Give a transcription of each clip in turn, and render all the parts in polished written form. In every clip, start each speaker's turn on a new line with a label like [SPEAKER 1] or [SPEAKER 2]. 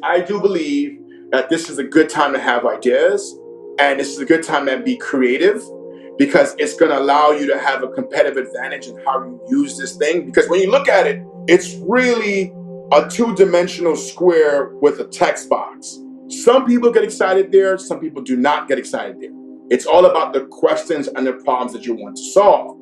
[SPEAKER 1] I do believe that this is a good time to have ideas, and this is a good time to be creative, because it's going to allow you to have a competitive advantage in how you use this thing. Because when you look at it, it's really a two-dimensional square with a text box. Some people get excited there, some people do not get excited there. It's all about the questions and the problems that you want to solve.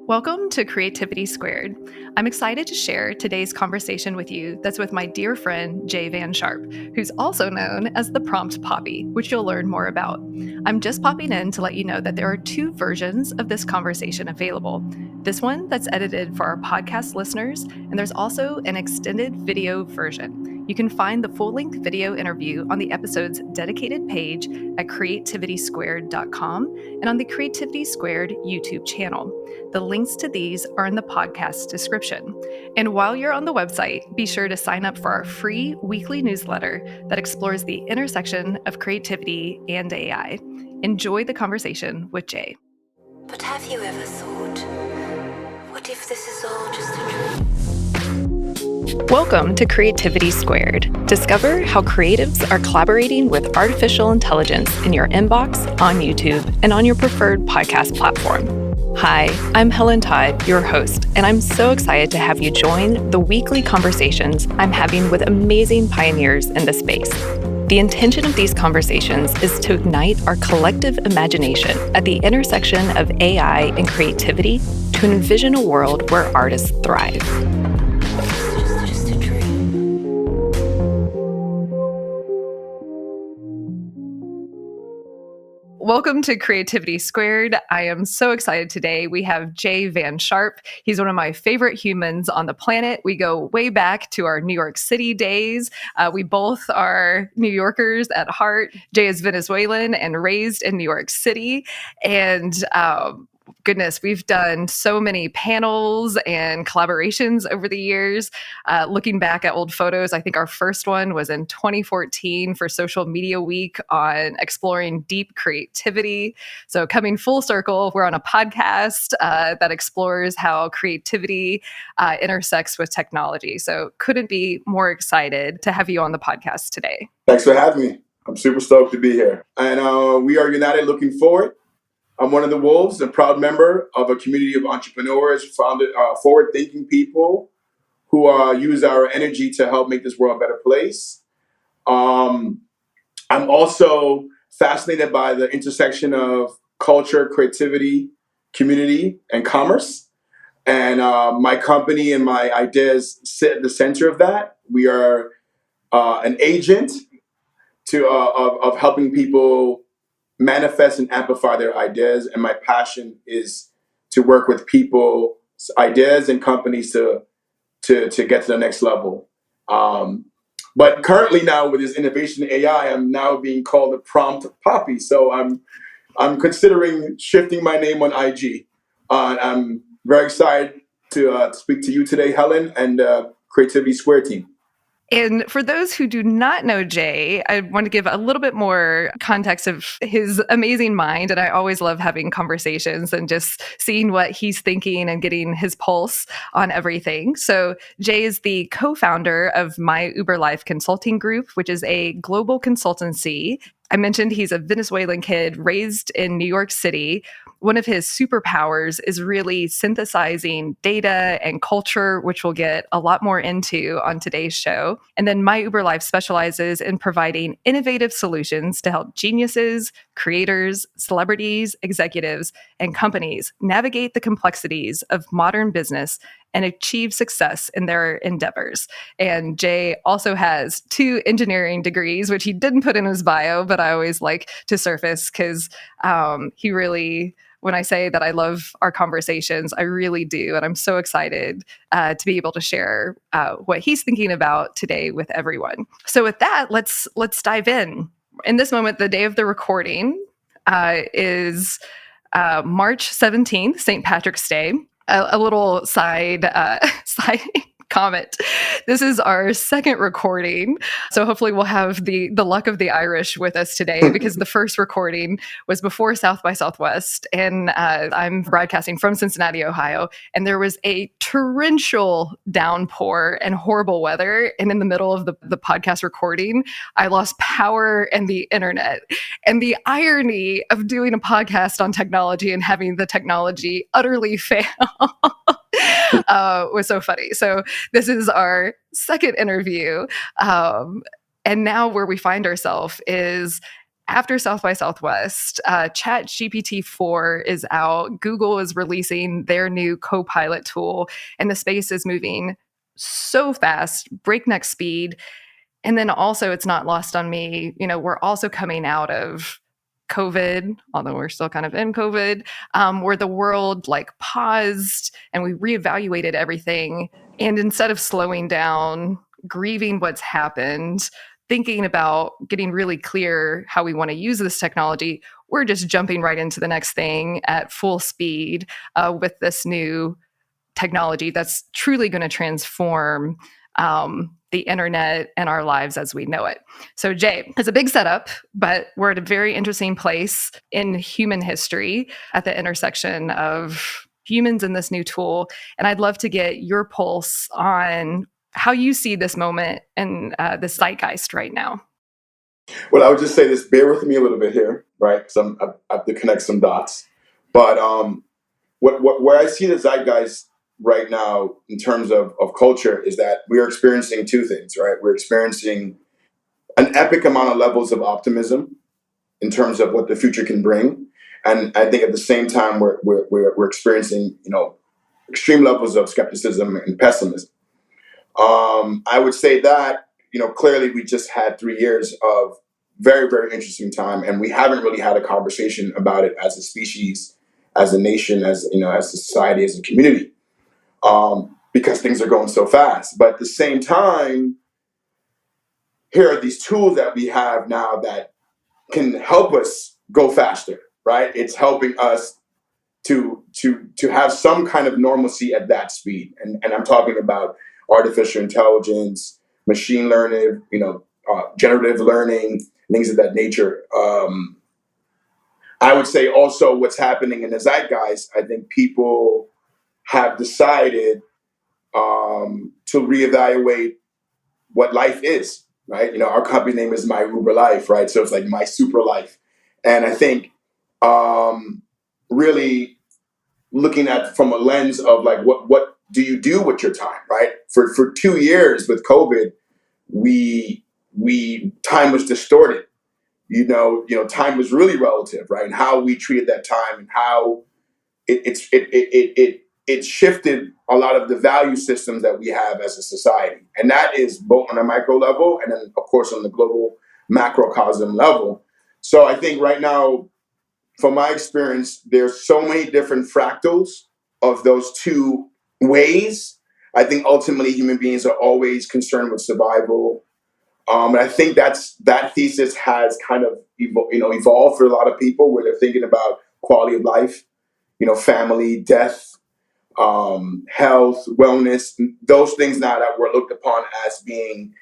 [SPEAKER 2] Welcome to Creativity Squared. I'm excited to share today's conversation with you that's with my dear friend, Jey Van-Sharp, who's also known as the Prompt Papi, which you'll learn more about. I'm just popping in to let you know that there are two versions of this conversation available. This one that's edited for our podcast listeners, and there's also an extended video version. You can find the full-length video interview on the episode's dedicated page at creativitysquared.com and on the Creativity Squared YouTube channel. The links to these are in the podcast description. And while you're on the website, be sure to sign up for our free weekly newsletter that explores the intersection of creativity and AI. Enjoy the conversation with Jey.
[SPEAKER 3] But have you ever thought, what if this is all just a dream?
[SPEAKER 2] Welcome to Creativity Squared. Discover how creatives are collaborating with artificial intelligence in your inbox, on YouTube, and on your preferred podcast platform. Hi, I'm Helen Todd, your host, and I'm so excited to have you join the weekly conversations I'm having with amazing pioneers in the space. The intention of these conversations is to ignite our collective imagination at the intersection of AI and creativity to envision a world where artists thrive. Welcome to Creativity Squared. I am so excited today. We have Jey Van-Sharp. He's one of my favorite humans on the planet. We go way back to our New York City days. We both are New Yorkers at heart. Jey is Venezuelan and raised in New York City. And goodness, we've done so many panels and collaborations over the years. Looking back at old photos, I think our first one was in 2014 for Social Media Week on exploring deep creativity. So coming full circle, we're on a podcast that explores how creativity intersects with technology. So couldn't be more excited to have you on the podcast today.
[SPEAKER 1] Thanks for having me. I'm super stoked to be here. And we are united looking forward. I'm one of the wolves, a proud member of a community of entrepreneurs, forward-thinking people who use our energy to help make this world a better place. I'm also fascinated by the intersection of culture, creativity, community, and commerce. And my company and my ideas sit at the center of that. We are an agent of helping people manifest and amplify their ideas. And my passion is to work with people, ideas, and companies to get to the next level. But currently now with this innovation in AI, I'm now being called the Prompt Papi. So I'm considering shifting my name on IG. I'm very excited to speak to you today, Helen, and Creativity Square team.
[SPEAKER 2] And for those who do not know Jey, I want to give a little bit more context of his amazing mind. And I always love having conversations and just seeing what he's thinking and getting his pulse on everything. So Jey is the co-founder of My Uber Life Consulting Group, which is a global consultancy. I mentioned he's a Venezuelan kid raised in New York City. One of his superpowers is really synthesizing data and culture, which we'll get a lot more into on today's show. And then My Uber Life specializes in providing innovative solutions to help geniuses, creators, celebrities, executives, and companies navigate the complexities of modern business and achieve success in their endeavors. And Jey also has 2 engineering degrees, which he didn't put in his bio, but I always like to surface because he really, when I say that I love our conversations, I really do. And I'm so excited to be able to share what he's thinking about today with everyone. So with that, let's dive in. In this moment, the day of the recording is March 17th, St. Patrick's Day. A little side comment. This is our second recording. So hopefully we'll have the luck of the Irish with us today, because the first recording was before South by Southwest. And I'm broadcasting from Cincinnati, Ohio. And there was a torrential downpour and horrible weather. And in the middle of the podcast recording, I lost power and the internet. And the irony of doing a podcast on technology and having the technology utterly fail was so funny. So this is our second interview. And now where we find ourselves is after South by Southwest, ChatGPT 4 is out. Google is releasing their new Copilot tool, and the space is moving so fast, breakneck speed. And then also, it's not lost on me, we're also coming out of COVID, although we're still kind of in COVID, where the world paused and we reevaluated everything. And instead of slowing down, grieving what's happened, thinking about getting really clear how we want to use this technology, we're just jumping right into the next thing at full speed with this new technology that's truly going to transform the internet and our lives as we know it. So Jey, it's a big setup, but we're at a very interesting place in human history at the intersection of humans and this new tool. And I'd love to get your pulse on how you see this moment and the zeitgeist right now.
[SPEAKER 1] Well, I would just say this, bear with me a little bit here, right? Because I have to connect some dots. But where I see the zeitgeist right now in terms of culture is that we are experiencing two things, right? We're experiencing an epic amount of levels of optimism in terms of what the future can bring. And I think at the same time, we're experiencing, extreme levels of skepticism and pessimism. I would say that, clearly we just had 3 years of very, very interesting time, and we haven't really had a conversation about it as a species, as a nation, as a society, as a community, because things are going so fast. But at the same time, here are these tools that we have now that can help us go faster, right? It's helping us to have some kind of normalcy at that speed. And I'm talking about artificial intelligence, machine learning, generative learning, things of that nature. I would say also what's happening in the zeitgeist, I think people have decided to reevaluate what life is, right? Our company name is My Uber Life, right? So it's like my super life. And I think really looking at from a lens of what do you do with your time, right? For 2 years with COVID, we time was distorted. Time was really relative, right? And how we treated that time and how it shifted a lot of the value systems that we have as a society. And that is both on a micro level and then, of course, on the global macrocosm level. So I think right now, from my experience, there's so many different fractals of those two ways. I think ultimately human beings are always concerned with survival. And I think that thesis has kind of evolved for a lot of people, where they're thinking about quality of life, family, death, health, wellness, those things now that were looked upon as being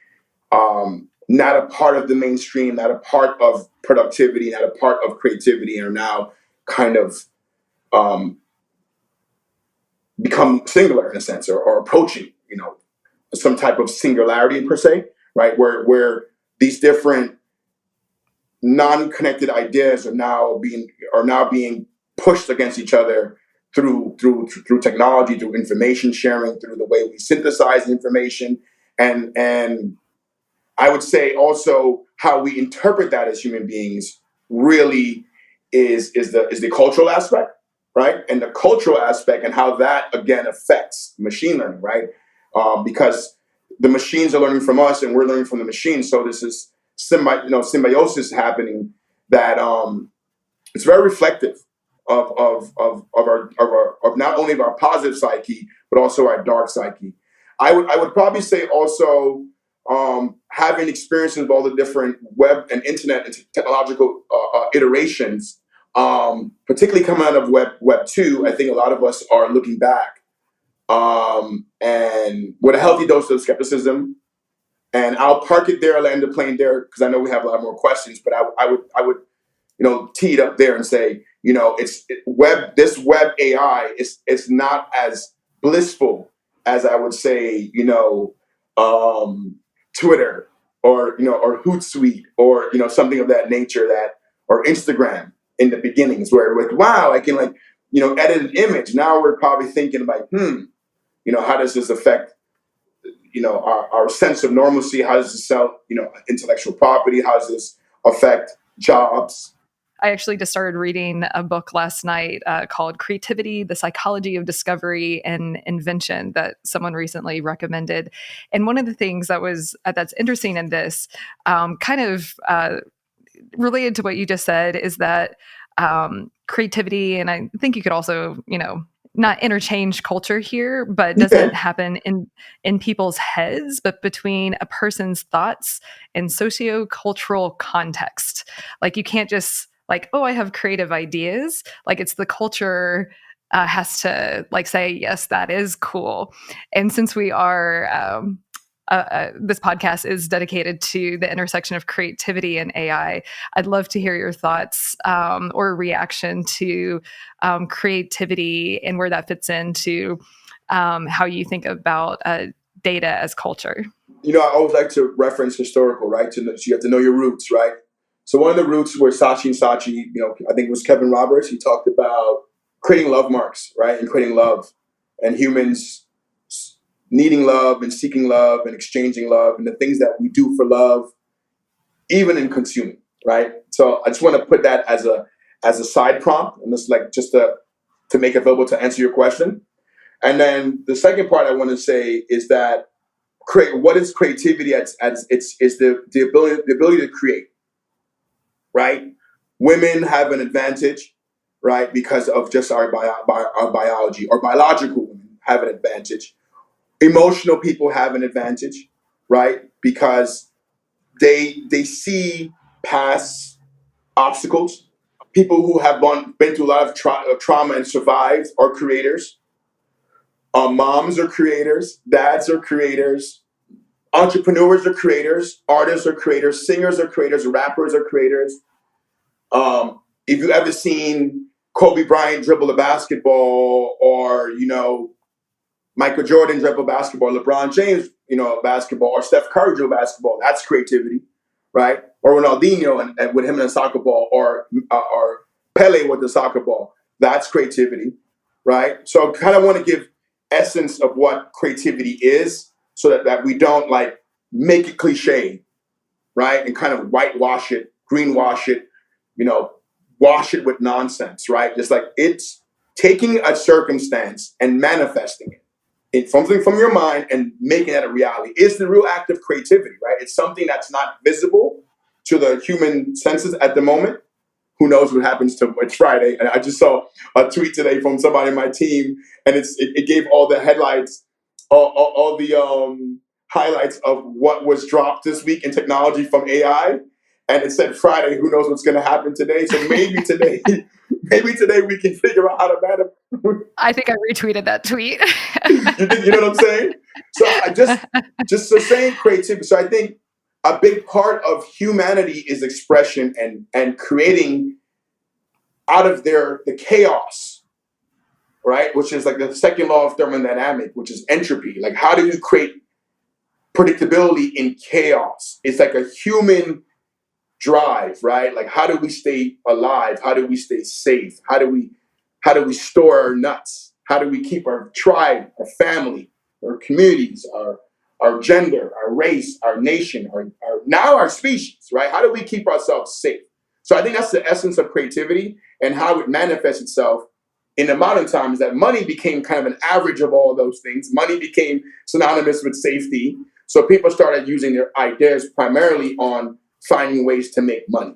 [SPEAKER 1] not a part of the mainstream, not a part of productivity, not a part of creativity, and are now kind of become singular in a sense, or approaching, some type of singularity per se, right? Where these different non-connected ideas are now being pushed against each other through technology, through information sharing, through the way we synthesize information, and I would say also how we interpret that as human beings really is the cultural aspect, right? And the cultural aspect and how that again affects machine learning, right? Because the machines are learning from us and we're learning from the machines. So this is symbiosis happening that it's very reflective of not only of our positive psyche but also our dark psyche. I would probably say also having experiences with all the different web and internet and technological iterations, particularly coming out of Web 2, I think a lot of us are looking back and with a healthy dose of skepticism. And I'll park it there. I'll end the plane there because I know we have a lot more questions. But I would tee it up there and say, this web AI is not as blissful as I would say, Twitter or Hootsuite or something of that nature, or Instagram in the beginnings, where like, wow, I can edit an image. Now we're probably thinking like, how does this affect our sense of normalcy? How does this sell intellectual property? How does this affect jobs?
[SPEAKER 2] I actually just started reading a book last night called Creativity, the Psychology of Discovery and Invention that someone recently recommended. And one of the things that's interesting in this, kind of related to what you just said, is that creativity, and I think you could also, not interchange culture here, but doesn't happen in people's heads, but between a person's thoughts and sociocultural context. Like you can't just like, oh, I have creative ideas. Like it's the culture has to like say, yes, that is cool. And since we are this podcast is dedicated to the intersection of creativity and AI, I'd love to hear your thoughts or reaction to creativity and where that fits into how you think about data as culture.
[SPEAKER 1] I always like to reference historical, right? So you have to know your roots, right? So one of the roots were Saatchi and Saatchi, I think it was Kevin Roberts. He talked about creating love marks, right? And creating love and humans needing love and seeking love and exchanging love and the things that we do for love, even in consuming, right? So I just want to put that as a side prompt, and this just to make it available to answer your question. And then the second part I want to say is that what is creativity as it's the ability to create, right? Women have an advantage, right, because of just our biology, or biological women have an advantage. Emotional people have an advantage, right? Because they see past obstacles. People who have been through a lot of trauma and survived are creators. Moms are creators. Dads are creators. Entrepreneurs are creators. Artists are creators. Singers are creators. Rappers are creators. If you've ever seen Kobe Bryant dribble a basketball, or Michael Jordan dribble basketball, LeBron James, basketball, or Steph Curry dribble basketball, that's creativity, right? Or Ronaldinho and with him in a soccer ball, or Pele with the soccer ball, that's creativity, right? So I kind of want to give essence of what creativity is, so that we don't make it cliche, right? And kind of whitewash it, greenwash it, wash it with nonsense, right? Just like it's taking a circumstance and manifesting it. It's something from your mind and making that a reality. It's the real act of creativity, right? It's something that's not visible to the human senses at the moment. Who knows what happens to it's Friday? And I just saw a tweet today from somebody in my team, and it gave all the headlights, all the highlights of what was dropped this week in technology from AI. And it said Friday. Who knows what's going to happen today? So maybe today we can figure out how to manifest.
[SPEAKER 2] I think I retweeted that tweet.
[SPEAKER 1] You know what I'm saying? So I just saying creativity. So I think a big part of humanity is expression and creating out of the chaos, right? Which is like the second law of thermodynamics, which is entropy. Like, how do you create predictability in chaos? It's like a human drive, right? Like, how do we stay alive? How do we stay safe? How do we store our nuts? How do we keep our tribe, our family, our communities, our gender, our race, our nation, our species, right? How do we keep ourselves safe? So I think that's the essence of creativity, and how it manifests itself in the modern times, that money became kind of an average of all those things. Money became synonymous with safety. So people started using their ideas primarily on finding ways to make money,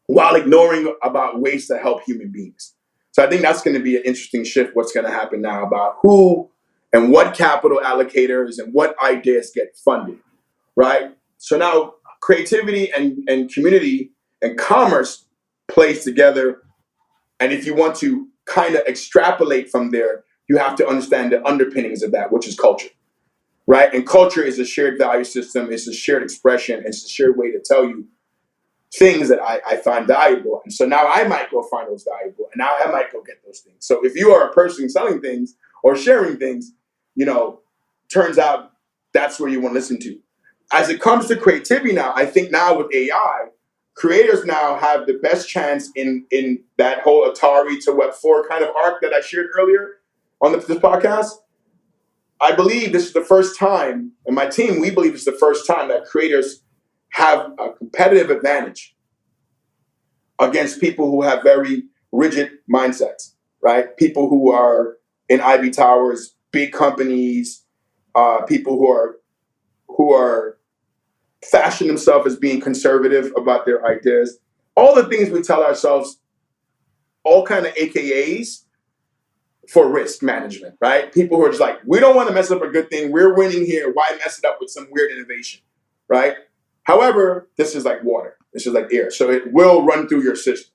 [SPEAKER 1] while ignoring about ways to help human beings. So I think that's going to be an interesting shift, what's going to happen now about who and what capital allocators and what ideas get funded, right? So now creativity and community and commerce plays together. And if you want to kind of extrapolate from there, you have to understand the underpinnings of that, which is culture, right? And culture is a shared value system. It's a shared expression. It's a shared way to tell you things that I find valuable. And so now I might go find those valuable, and now I might go get those things. So if you are a person selling things or sharing things, turns out that's where you want to listen to. As it comes to creativity now, I think now with AI, creators now have the best chance in that whole Atari to Web4 kind of arc that I shared earlier on this podcast. I believe this is the first time, and my team, we believe it's the first time that creators have a competitive advantage against people who have very rigid mindsets, right? People who are in Ivy Towers, big companies, people who are fashion themselves as being conservative about their ideas. All the things we tell ourselves, all kind of AKAs for risk management, right? People who are just like, we don't want to mess up a good thing. We're winning here. Why mess it up with some weird innovation, right? However, this is like water. This is like air. So it will run through your system.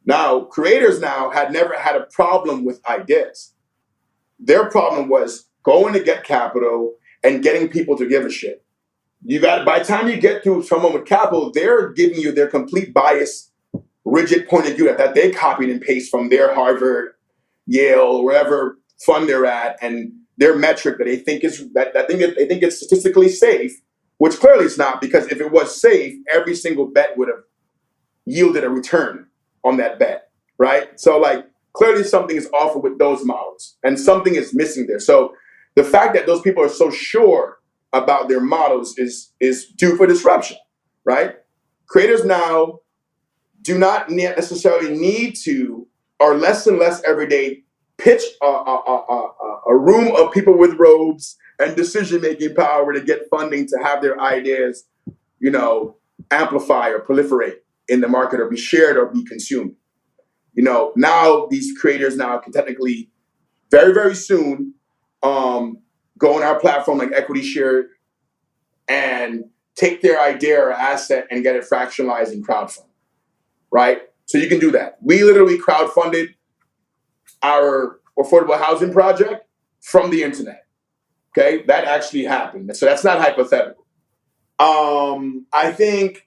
[SPEAKER 1] Now, creators now had never had a problem with ideas. Their problem was going to get capital and getting people to give a shit. By the time you get to someone with capital, they're giving you their complete bias, rigid point of view that they copied and pasted from their Harvard, Yale, wherever fund they're at, and their metric that they think is they think it's statistically safe, which clearly it's not, because if it was safe, every single bet would have yielded a return on that bet, right? So clearly something is off with those models, and something is missing there. So the fact that those people are so sure about their models is due for disruption, right? Creators now do not necessarily need to, or less and less every day, pitch a room of people with robes and decision-making power to get funding to have their ideas, amplify or proliferate in the market or be shared or be consumed. Now these creators now can technically very, very soon go on our platform like Equity Share and take their idea or asset and get it fractionalized in crowdfund, right? So you can do that. We literally crowdfunded our affordable housing project from the internet. Okay, that actually happened. So that's not hypothetical. I think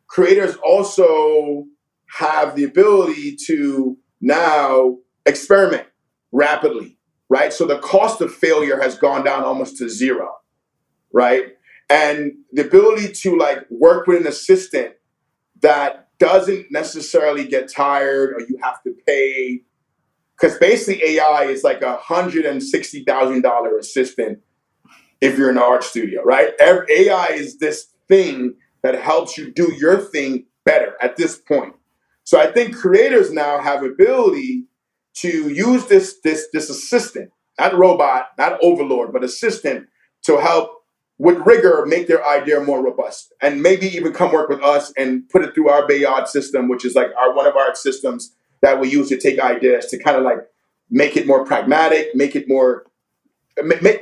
[SPEAKER 1] creators also have the ability to now experiment rapidly, right? So the cost of failure has gone down almost to zero, right? And the ability to work with an assistant that doesn't necessarily get tired or you have to pay, because basically AI is like $160,000 assistant if you're in an art studio, right? AI is this thing that helps you do your thing better at this point. So I think creators now have ability to use this assistant, not robot, not overlord, but assistant, to help with rigor make their idea more robust, and maybe even come work with us and put it through our Bayard system, which is one of our systems that we use to take ideas to kind of make it more pragmatic, make it more,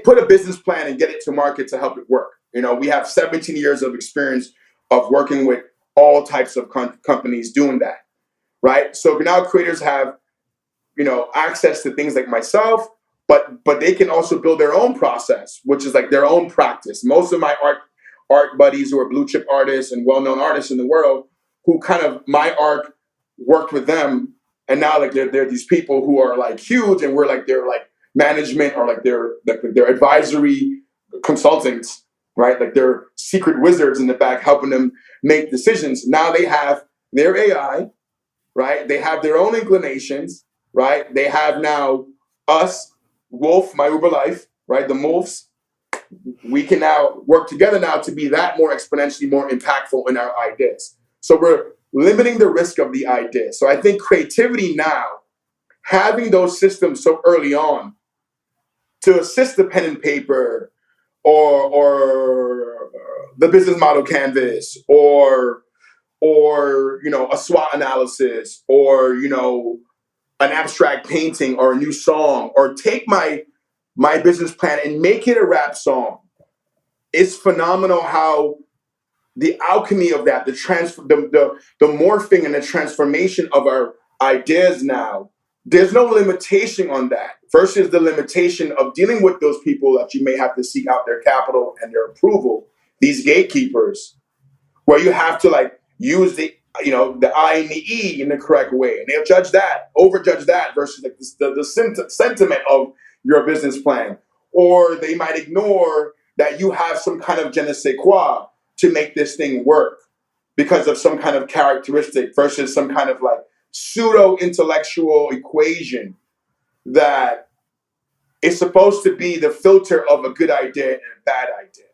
[SPEAKER 1] put a business plan and get it to market to help it work. We have 17 years of experience of working with all types of companies doing that, right? So now creators have, access to things like myself, but they can also build their own process, which is their own practice. Most of my art buddies who are blue chip artists and well-known artists in the world, who kind of my art worked with them, and now they're these people who are huge, and we're their management or their advisory consultants, right? They're secret wizards in the back helping them make decisions. Now they have their AI, right? They have their own inclinations, right? They have now us, Wolf, my Uber life, right? The Wolves. We can now work together now to be that more exponentially more impactful in our ideas. So we're limiting the risk of the idea. So I think creativity now, having those systems so early on to assist the pen and paper or the business model canvas or a SWOT analysis or an abstract painting or a new song, or take my business plan and make it a rap song. It's phenomenal how the alchemy of that, the morphing and the transformation of our ideas now there's no limitation on that versus the limitation of dealing with those people that you may have to seek out their capital and their approval, these gatekeepers, where you have to like use the I and the E in the correct way, and they'll judge that, overjudge that versus like the sentiment of your business plan, or they might ignore that you have some kind of je ne sais quoi to make this thing work because of some kind of characteristic versus some kind of like pseudo intellectual equation that is supposed to be the filter of a good idea and a bad idea.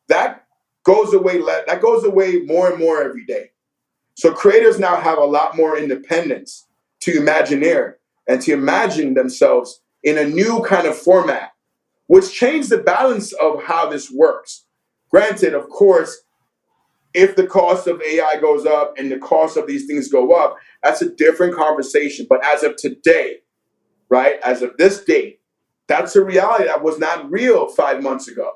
[SPEAKER 1] That goes away. That goes away more and more every day. So creators now have a lot more independence to imagineer and to imagine themselves in a new kind of format, which changed the balance of how this works. Granted, of course, if the cost of AI goes up and the cost of these things go up, that's a different conversation. But as of today, right, as of this date, that's a reality that was not real 5 months ago,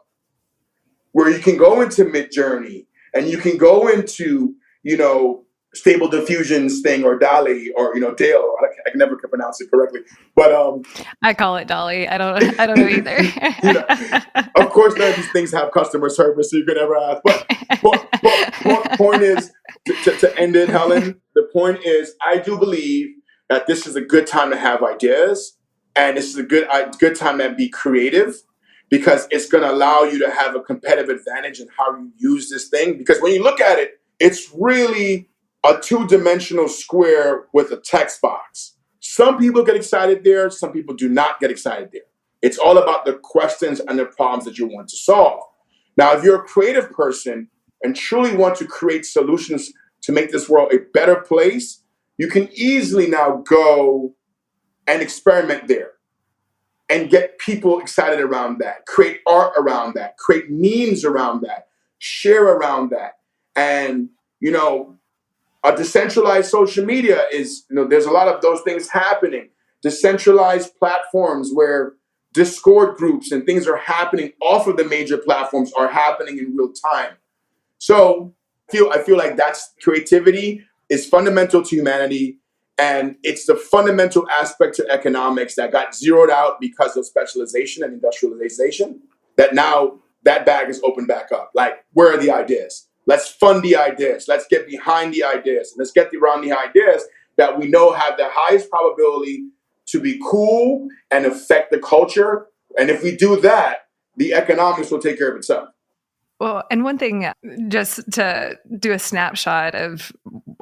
[SPEAKER 1] where you can go into Midjourney and you can go into, Stable Diffusion's thing or DALL-E or, Dale. I can never pronounce it correctly, but
[SPEAKER 2] I call it Dolly. I don't know either.
[SPEAKER 1] Of course, none of these things have customer service, so you can never ask. But point is, to end it, Helen, the point is, I do believe that this is a good time to have ideas, and this is a good time to be creative, because it's going to allow you to have a competitive advantage in how you use this thing. Because when you look at it, it's really a two-dimensional square with a text box. Some people get excited there. Some people do not get excited there. It's all about the questions and the problems that you want to solve. Now, if you're a creative person and truly want to create solutions to make this world a better place, you can easily now go and experiment there and get people excited around that, create art around that, create memes around that, share around that. And, a decentralized social media is, there's a lot of those things happening. Decentralized platforms where Discord groups and things are happening off of the major platforms are happening in real time. So I feel like that's creativity is fundamental to humanity. And it's the fundamental aspect to economics that got zeroed out because of specialization and industrialization, that now that bag is opened back up. Like, where are the ideas? Let's fund the ideas. Let's get behind the ideas. And let's get around the ideas that we know have the highest probability to be cool and affect the culture. And if we do that, the economics will take care of itself.
[SPEAKER 2] Well, and one thing, just to do a snapshot of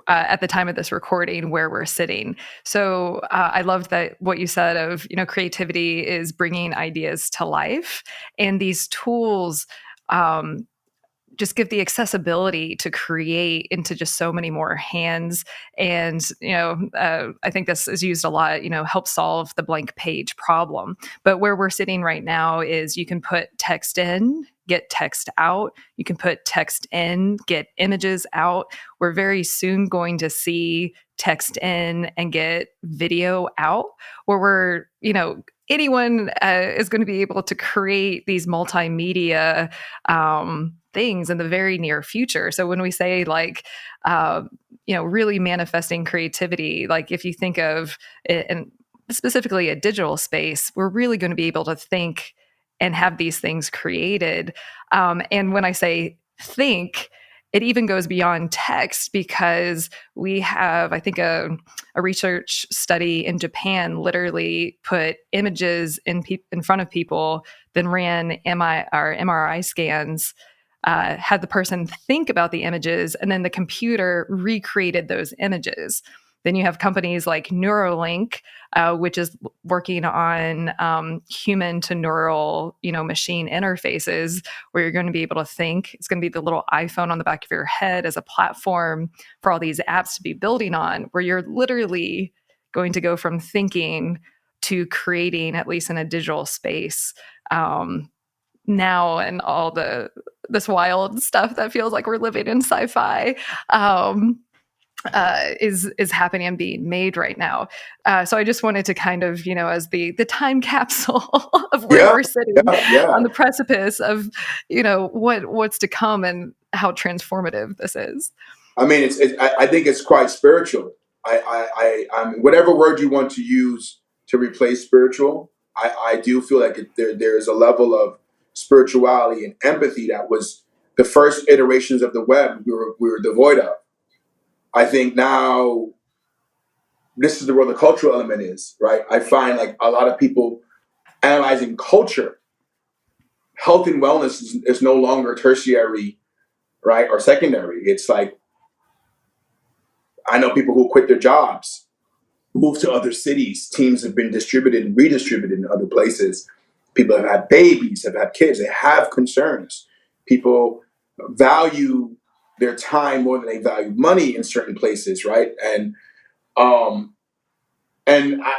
[SPEAKER 2] at the time of this recording where we're sitting. So I loved that what you said of, creativity is bringing ideas to life, and these tools just give the accessibility to create into just so many more hands. And, I think this is used a lot, help solve the blank page problem. But where we're sitting right now is you can put text in, get text out. You can put text in, get images out. We're very soon going to see text in and get video out, where we're, anyone is going to be able to create these multimedia things in the very near future. So when we say like, really manifesting creativity, like if you think of it, and specifically a digital space, we're really going to be able to think and have these things created. And when I say think, it even goes beyond text, because we have, I think, a research study in Japan literally put images in front of people, then ran MRI scans, had the person think about the images, and then the computer recreated those images. Then you have companies like Neuralink, which is working on human to neural, machine interfaces, where you're going to be able to think. It's going to be the little iPhone on the back of your head as a platform for all these apps to be building on, where you're literally going to go from thinking to creating, at least in a digital space. Now, and all this wild stuff that feels like we're living in sci-fi. Is happening and being made right now. So I just wanted to kind of, as the time capsule of where we're sitting on the precipice of, what's to come and how transformative this is.
[SPEAKER 1] I mean, I think it's quite spiritual. I mean, whatever word you want to use to replace spiritual. I do feel like there's a level of spirituality and empathy that was the first iterations of the web we were devoid of. I think now this is where the cultural element is, right? I find like a lot of people analyzing culture, health and wellness is no longer tertiary, right, or secondary. It's like, I know people who quit their jobs, move to other cities. Teams have been distributed and redistributed in other places. People have had babies, have had kids. They have concerns. People value their time more than they value money in certain places, right? Um,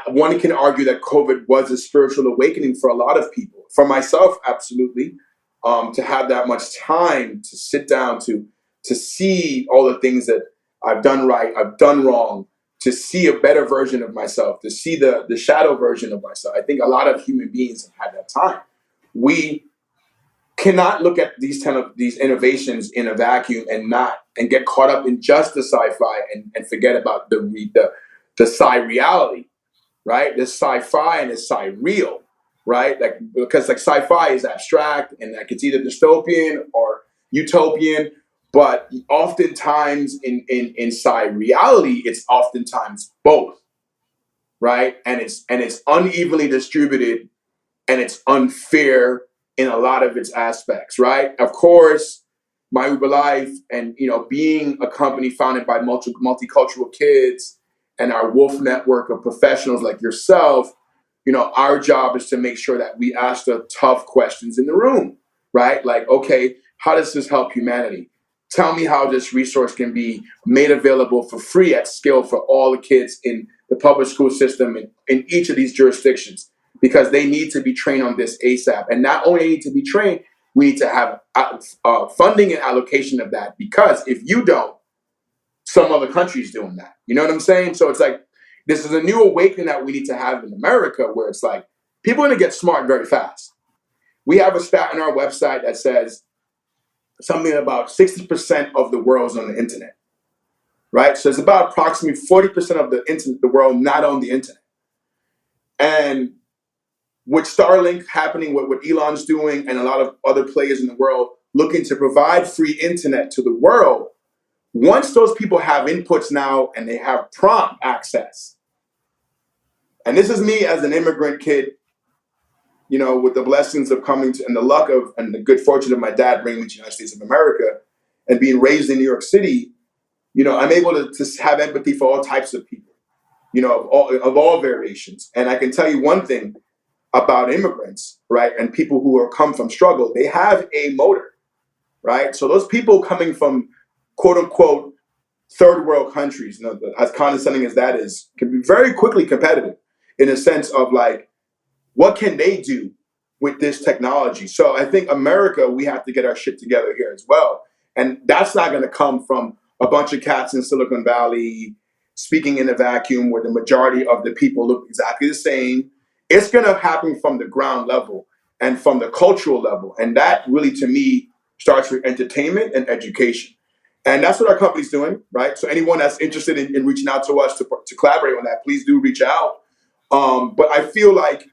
[SPEAKER 1] one can argue that COVID was a spiritual awakening for a lot of people. For myself, absolutely. To have that much time to sit down to see all the things that I've done right, I've done wrong, to see a better version of myself, to see the shadow version of myself. I think a lot of human beings have had that time. We cannot look at these innovations in a vacuum and get caught up in just the sci-fi and forget about the sci reality, right? This sci-fi and this sci-real, right? Like, because like sci-fi is abstract and like it's either dystopian or utopian, but oftentimes in sci-reality, it's oftentimes both, right? And it's unevenly distributed and it's unfair in a lot of its aspects, right? Of course, my Uber Life and being a company founded by multicultural kids and our Wolf network of professionals like yourself, our job is to make sure that we ask the tough questions in the room, right? Like, okay, how does this help humanity? Tell me how this resource can be made available for free at scale for all the kids in the public school system in each of these jurisdictions, because they need to be trained on this ASAP. And not only need to be trained, we need to have funding and allocation of that, because if you don't, some other country's doing that. You know what I'm saying? So it's like, this is a new awakening that we need to have in America, where it's like, people are going to get smart very fast. We have a stat on our website that says something about 60% of the world's on the internet, right? So it's about approximately 40% of the world not on the internet. And with Starlink happening, what Elon's doing, and a lot of other players in the world looking to provide free internet to the world, once those people have inputs now and they have prompt access, and this is me as an immigrant kid, with the blessings of coming to, and the luck of, and the good fortune of my dad bringing me to the United States of America and being raised in New York City, I'm able to have empathy for all types of people, of all variations. And I can tell you one thing about immigrants, right? And people who are come from struggle, they have a motor, right? So those people coming from quote unquote third world countries, as condescending as that is, can be very quickly competitive in a sense of like, what can they do with this technology? So I think America, we have to get our shit together here as well. And that's not going to come from a bunch of cats in Silicon Valley speaking in a vacuum where the majority of the people look exactly the same. It's going to happen from the ground level and from the cultural level. And that really, to me, starts with entertainment and education. And that's what our company's doing, right? So anyone that's interested in reaching out to us to collaborate on that, please do reach out. But I feel like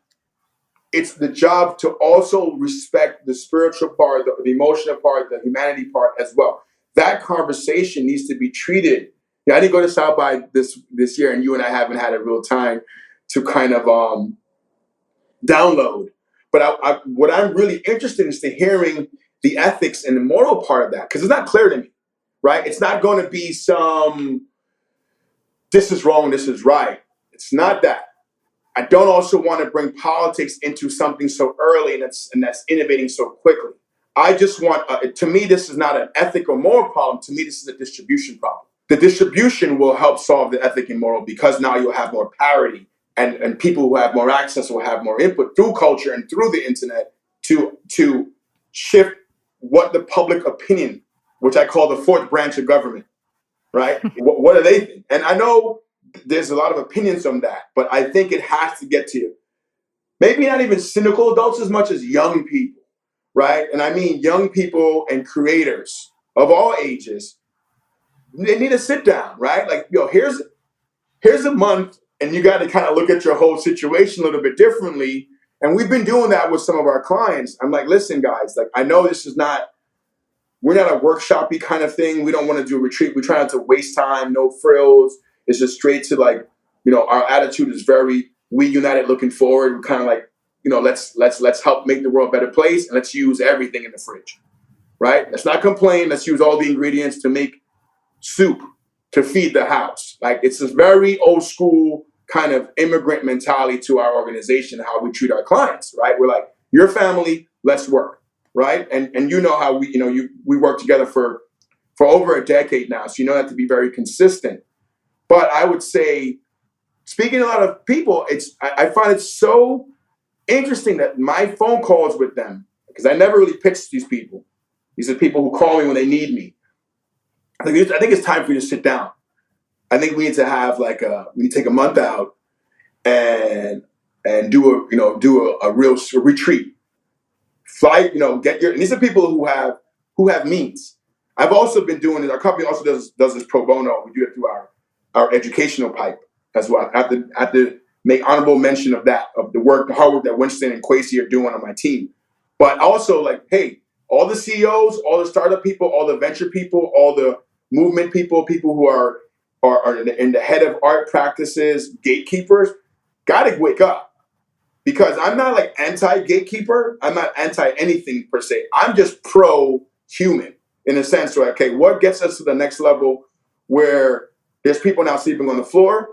[SPEAKER 1] it's the job to also respect the spiritual part, the emotional part, the humanity part as well. That conversation needs to be treated. I didn't go to South by this year, and you and I haven't had a real time to kind of download. But what I'm really interested in is to hearing the ethics and the moral part of that, because it's not clear to me, right? It's not going to be some, this is wrong, this is right. It's not that. I don't also want to bring politics into something so early and that's innovating so quickly. I just want, to me, this is not an ethic or moral problem. To me, this is a distribution problem. The distribution will help solve the ethic and moral, because now you'll have more parity, and people who have more access will have more input through culture and through the internet to shift what the public opinion, which I call the fourth branch of government, right? What do they think? And I know there's a lot of opinions on that, but I think it has to get to maybe not even cynical adults as much as young people, right? And I mean young people and creators of all ages. They need to sit down, right? Like, here's a month and you got to kind of look at your whole situation a little bit differently. And we've been doing that with some of our clients. I'm like, listen, guys, like, I know this is not, we're not a workshop-y kind of thing. We don't want to do a retreat. We try not to waste time, no frills. It's just straight to, like, our attitude is very, we united looking forward. We're kind of like, let's help make the world a better place, and let's use everything in the fridge, right? Let's not complain. Let's use all the ingredients to make soup to feed the house. Like, it's this very old school kind of immigrant mentality to our organization, how we treat our clients, right? We're like, your family, let's work, right? And you know how we work together for over a decade now, so you know that to be very consistent. But I would say, speaking to a lot of people, I find it so interesting that my phone calls with them, because I never really pitch these people. These are people who call me when they need me. I think it's time for you to sit down. I think we need to have we need to take a month out and do a real retreat. Fly, and these are people who have means. I've also been doing it. Our company also does this pro bono. We do it through our educational pipe as well. I have to make honorable mention of that, of the hard work that Winston and Kwesi are doing on my team. But also, like, hey, all the CEOs, all the startup people, all the venture people, all the movement people who are in the head of art practices, gatekeepers, gotta wake up. Because I'm not like anti-gatekeeper. I'm not anti-anything per se. I'm just pro-human in a sense where, okay, what gets us to the next level where there's people now sleeping on the floor,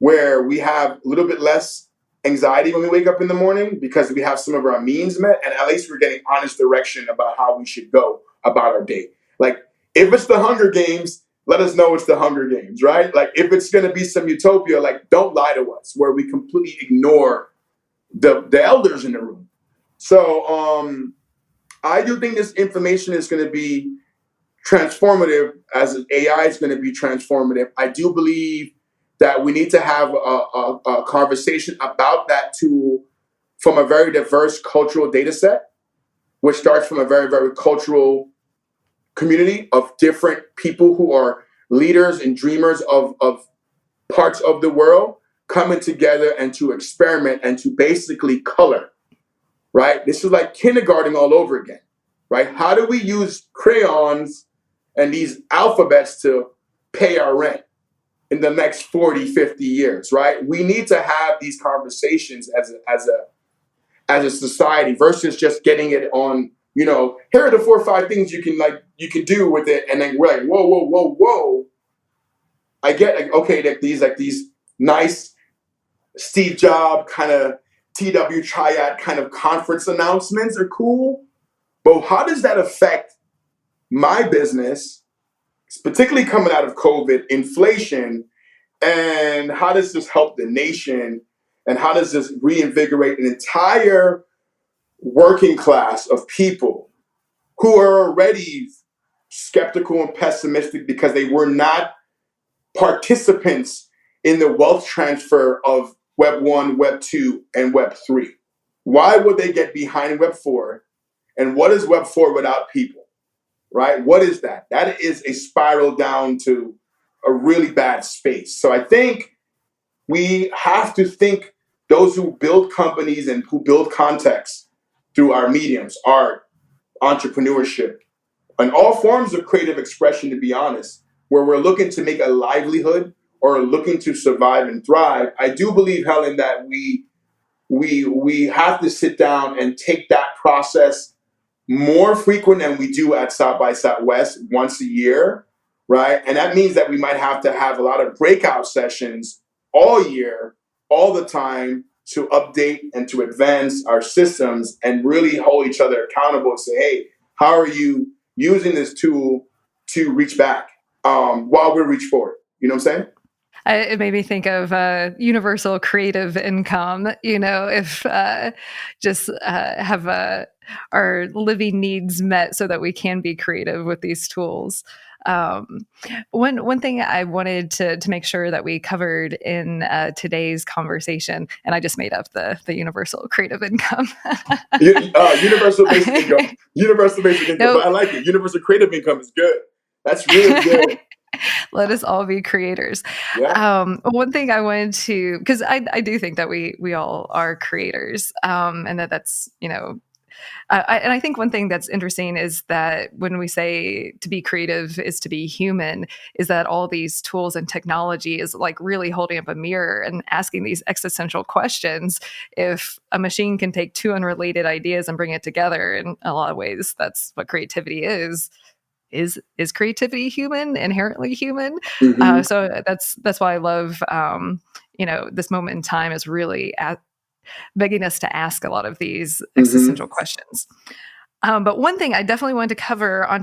[SPEAKER 1] where we have a little bit less anxiety when we wake up in the morning because we have some of our means met, and at least we're getting honest direction about how we should go about our day. Like, if it's the Hunger Games, let us know it's the Hunger Games, right? Like, if it's going to be some utopia, like, don't lie to us, where we completely ignore the elders in the room. So I do think this information is going to be transformative, as AI is going to be transformative. I do believe that we need to have a conversation about that tool from a very diverse cultural data set, which starts from a very, very cultural community of different people who are leaders and dreamers of parts of the world coming together and to experiment and to basically color, right? This is like kindergarten all over again, right? How do we use crayons and these alphabets to pay our rent in the next 40, 50 years, right? We need to have these conversations as a society versus just getting it on, here are the 4 or 5 things you can do with it. And then we're like, whoa. I get, okay, these nice Steve Jobs kind of TW Triad kind of conference announcements are cool, but how does that affect my business, particularly coming out of COVID, inflation, and how does this help the nation, and how does this reinvigorate an entire working class of people who are already skeptical and pessimistic because they were not participants in the wealth transfer of Web 1, Web 2, and Web 3. Why would they get behind Web 4? And what is Web 4 without people, right? What is that? That is a spiral down to a really bad space. So I think we have to think, those who build companies and who build context through our mediums, art, entrepreneurship, and all forms of creative expression, to be honest, where we're looking to make a livelihood or looking to survive and thrive. I do believe, Helen, that we have to sit down and take that process more frequent than we do at South by Southwest once a year, right? And that means that we might have to have a lot of breakout sessions all year, all the time, to update and to advance our systems and really hold each other accountable and say, hey, how are you using this tool to reach back while we reach forward? You know what I'm saying?
[SPEAKER 2] It made me think of universal creative income, if just have our living needs met so that we can be creative with these tools. One thing I wanted to make sure that we covered in today's conversation, and I just made up the universal creative income.
[SPEAKER 1] Universal basic income. Universal basic income.
[SPEAKER 2] Nope.
[SPEAKER 1] But I like it. Universal creative income is good. That's really good.
[SPEAKER 2] Let us all be creators.
[SPEAKER 1] Yeah.
[SPEAKER 2] One thing I wanted to, because I do think that we all are creators, and that's, and I think one thing that's interesting is that when we say to be creative is to be human, is that all these tools and technology is like really holding up a mirror and asking these existential questions. If a machine can take two unrelated ideas and bring it together, in a lot of ways, that's what creativity is. Is creativity human, inherently human?
[SPEAKER 1] Mm-hmm.
[SPEAKER 2] So that's why I love, this moment in time is really begging us to ask a lot of these
[SPEAKER 1] Mm-hmm.
[SPEAKER 2] existential questions. But one thing I definitely wanted to cover on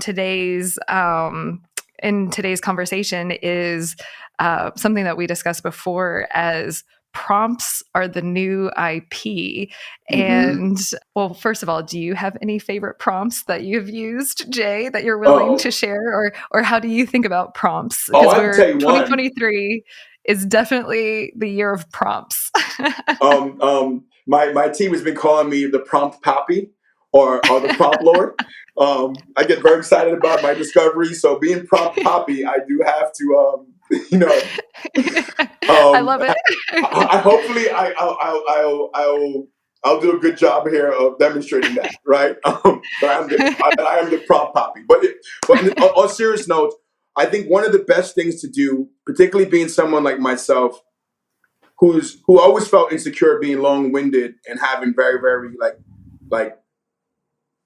[SPEAKER 2] in today's conversation is something that we discussed before as prompts are the new IP.
[SPEAKER 1] Mm-hmm.
[SPEAKER 2] And well, first of all, do you have any favorite prompts that you've used, Jay, that you're willing to
[SPEAKER 1] Oh,
[SPEAKER 2] share? Or how do you think about prompts?
[SPEAKER 1] oh,
[SPEAKER 2] Because
[SPEAKER 1] I can tell
[SPEAKER 2] we're
[SPEAKER 1] you one.
[SPEAKER 2] 2023 is definitely the year of prompts.
[SPEAKER 1] My team has been calling me the prompt Papi or the prompt Lord. I get very excited about my discovery. So being prompt Papi, I do have to, you know,
[SPEAKER 2] I
[SPEAKER 1] um,
[SPEAKER 2] love it.
[SPEAKER 1] hopefully I'll do a good job here of demonstrating that, right? That I am the prompt Papi. But on serious note, I think one of the best things to do, particularly being someone like myself, who always felt insecure being long-winded and having very, very like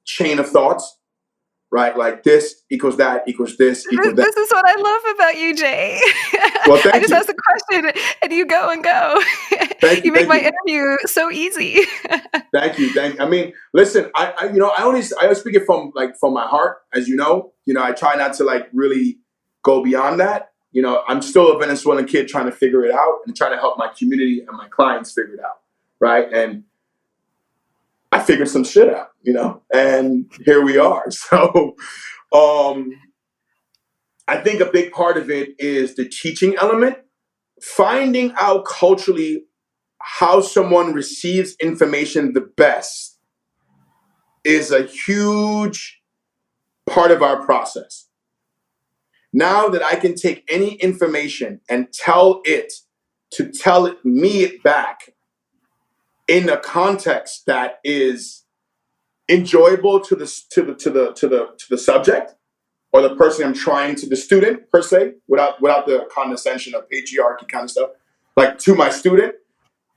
[SPEAKER 1] chain of thoughts, right? Like this equals that equals this equals that.
[SPEAKER 2] This is what I love about you, Jay.
[SPEAKER 1] Well,
[SPEAKER 2] I
[SPEAKER 1] thank
[SPEAKER 2] just
[SPEAKER 1] you.
[SPEAKER 2] ask a question and you go and go.
[SPEAKER 1] Thank you.
[SPEAKER 2] You make
[SPEAKER 1] Thank
[SPEAKER 2] my
[SPEAKER 1] you.
[SPEAKER 2] interview so easy.
[SPEAKER 1] Thank you. I mean, listen, I always speak it from my heart, as you know. I try not to like really go beyond that. I'm still a Venezuelan kid trying to figure it out and trying to help my community and my clients figure it out. Right. And I figured some shit out, and here we are. So, um, I think a big part of it is the teaching element, finding out culturally how someone receives information the best is a huge part of our process. Now that I can take any information and tell it to tell me it back in a context that is enjoyable to the subject or the person I'm trying to, the student per se, without the condescension of patriarchy kind of stuff, like to my student,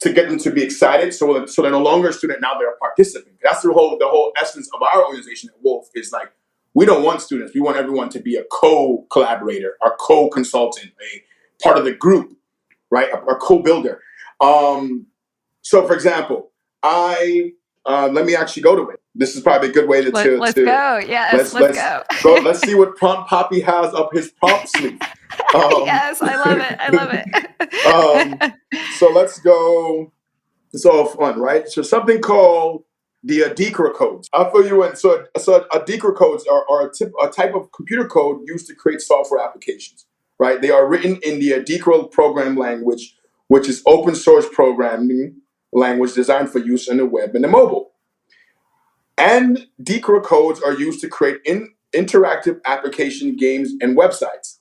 [SPEAKER 1] to get them to be excited, so they're no longer a student, now they're a participant. That's the whole essence of our organization at Wolf, is like, we don't want students, we want everyone to be a co-collaborator, a co-consultant, a part of the group, right, a co-builder. So for example, let me actually go to it. This is probably a good way
[SPEAKER 2] Let's go. Yes, let's
[SPEAKER 1] let's
[SPEAKER 2] go.
[SPEAKER 1] go. Let's see what prompt Papi has up his prompt sleeve.
[SPEAKER 2] Yes, I love it. I love it.
[SPEAKER 1] So let's go. It's all fun, right? So something called the Adikra codes. I'll fill you in. So Adikra codes are a type of computer code used to create software applications, right? They are written in the Adikra program language, which is open source programming language designed for use on the web and the mobile. And Adikra codes are used to create interactive application games and websites.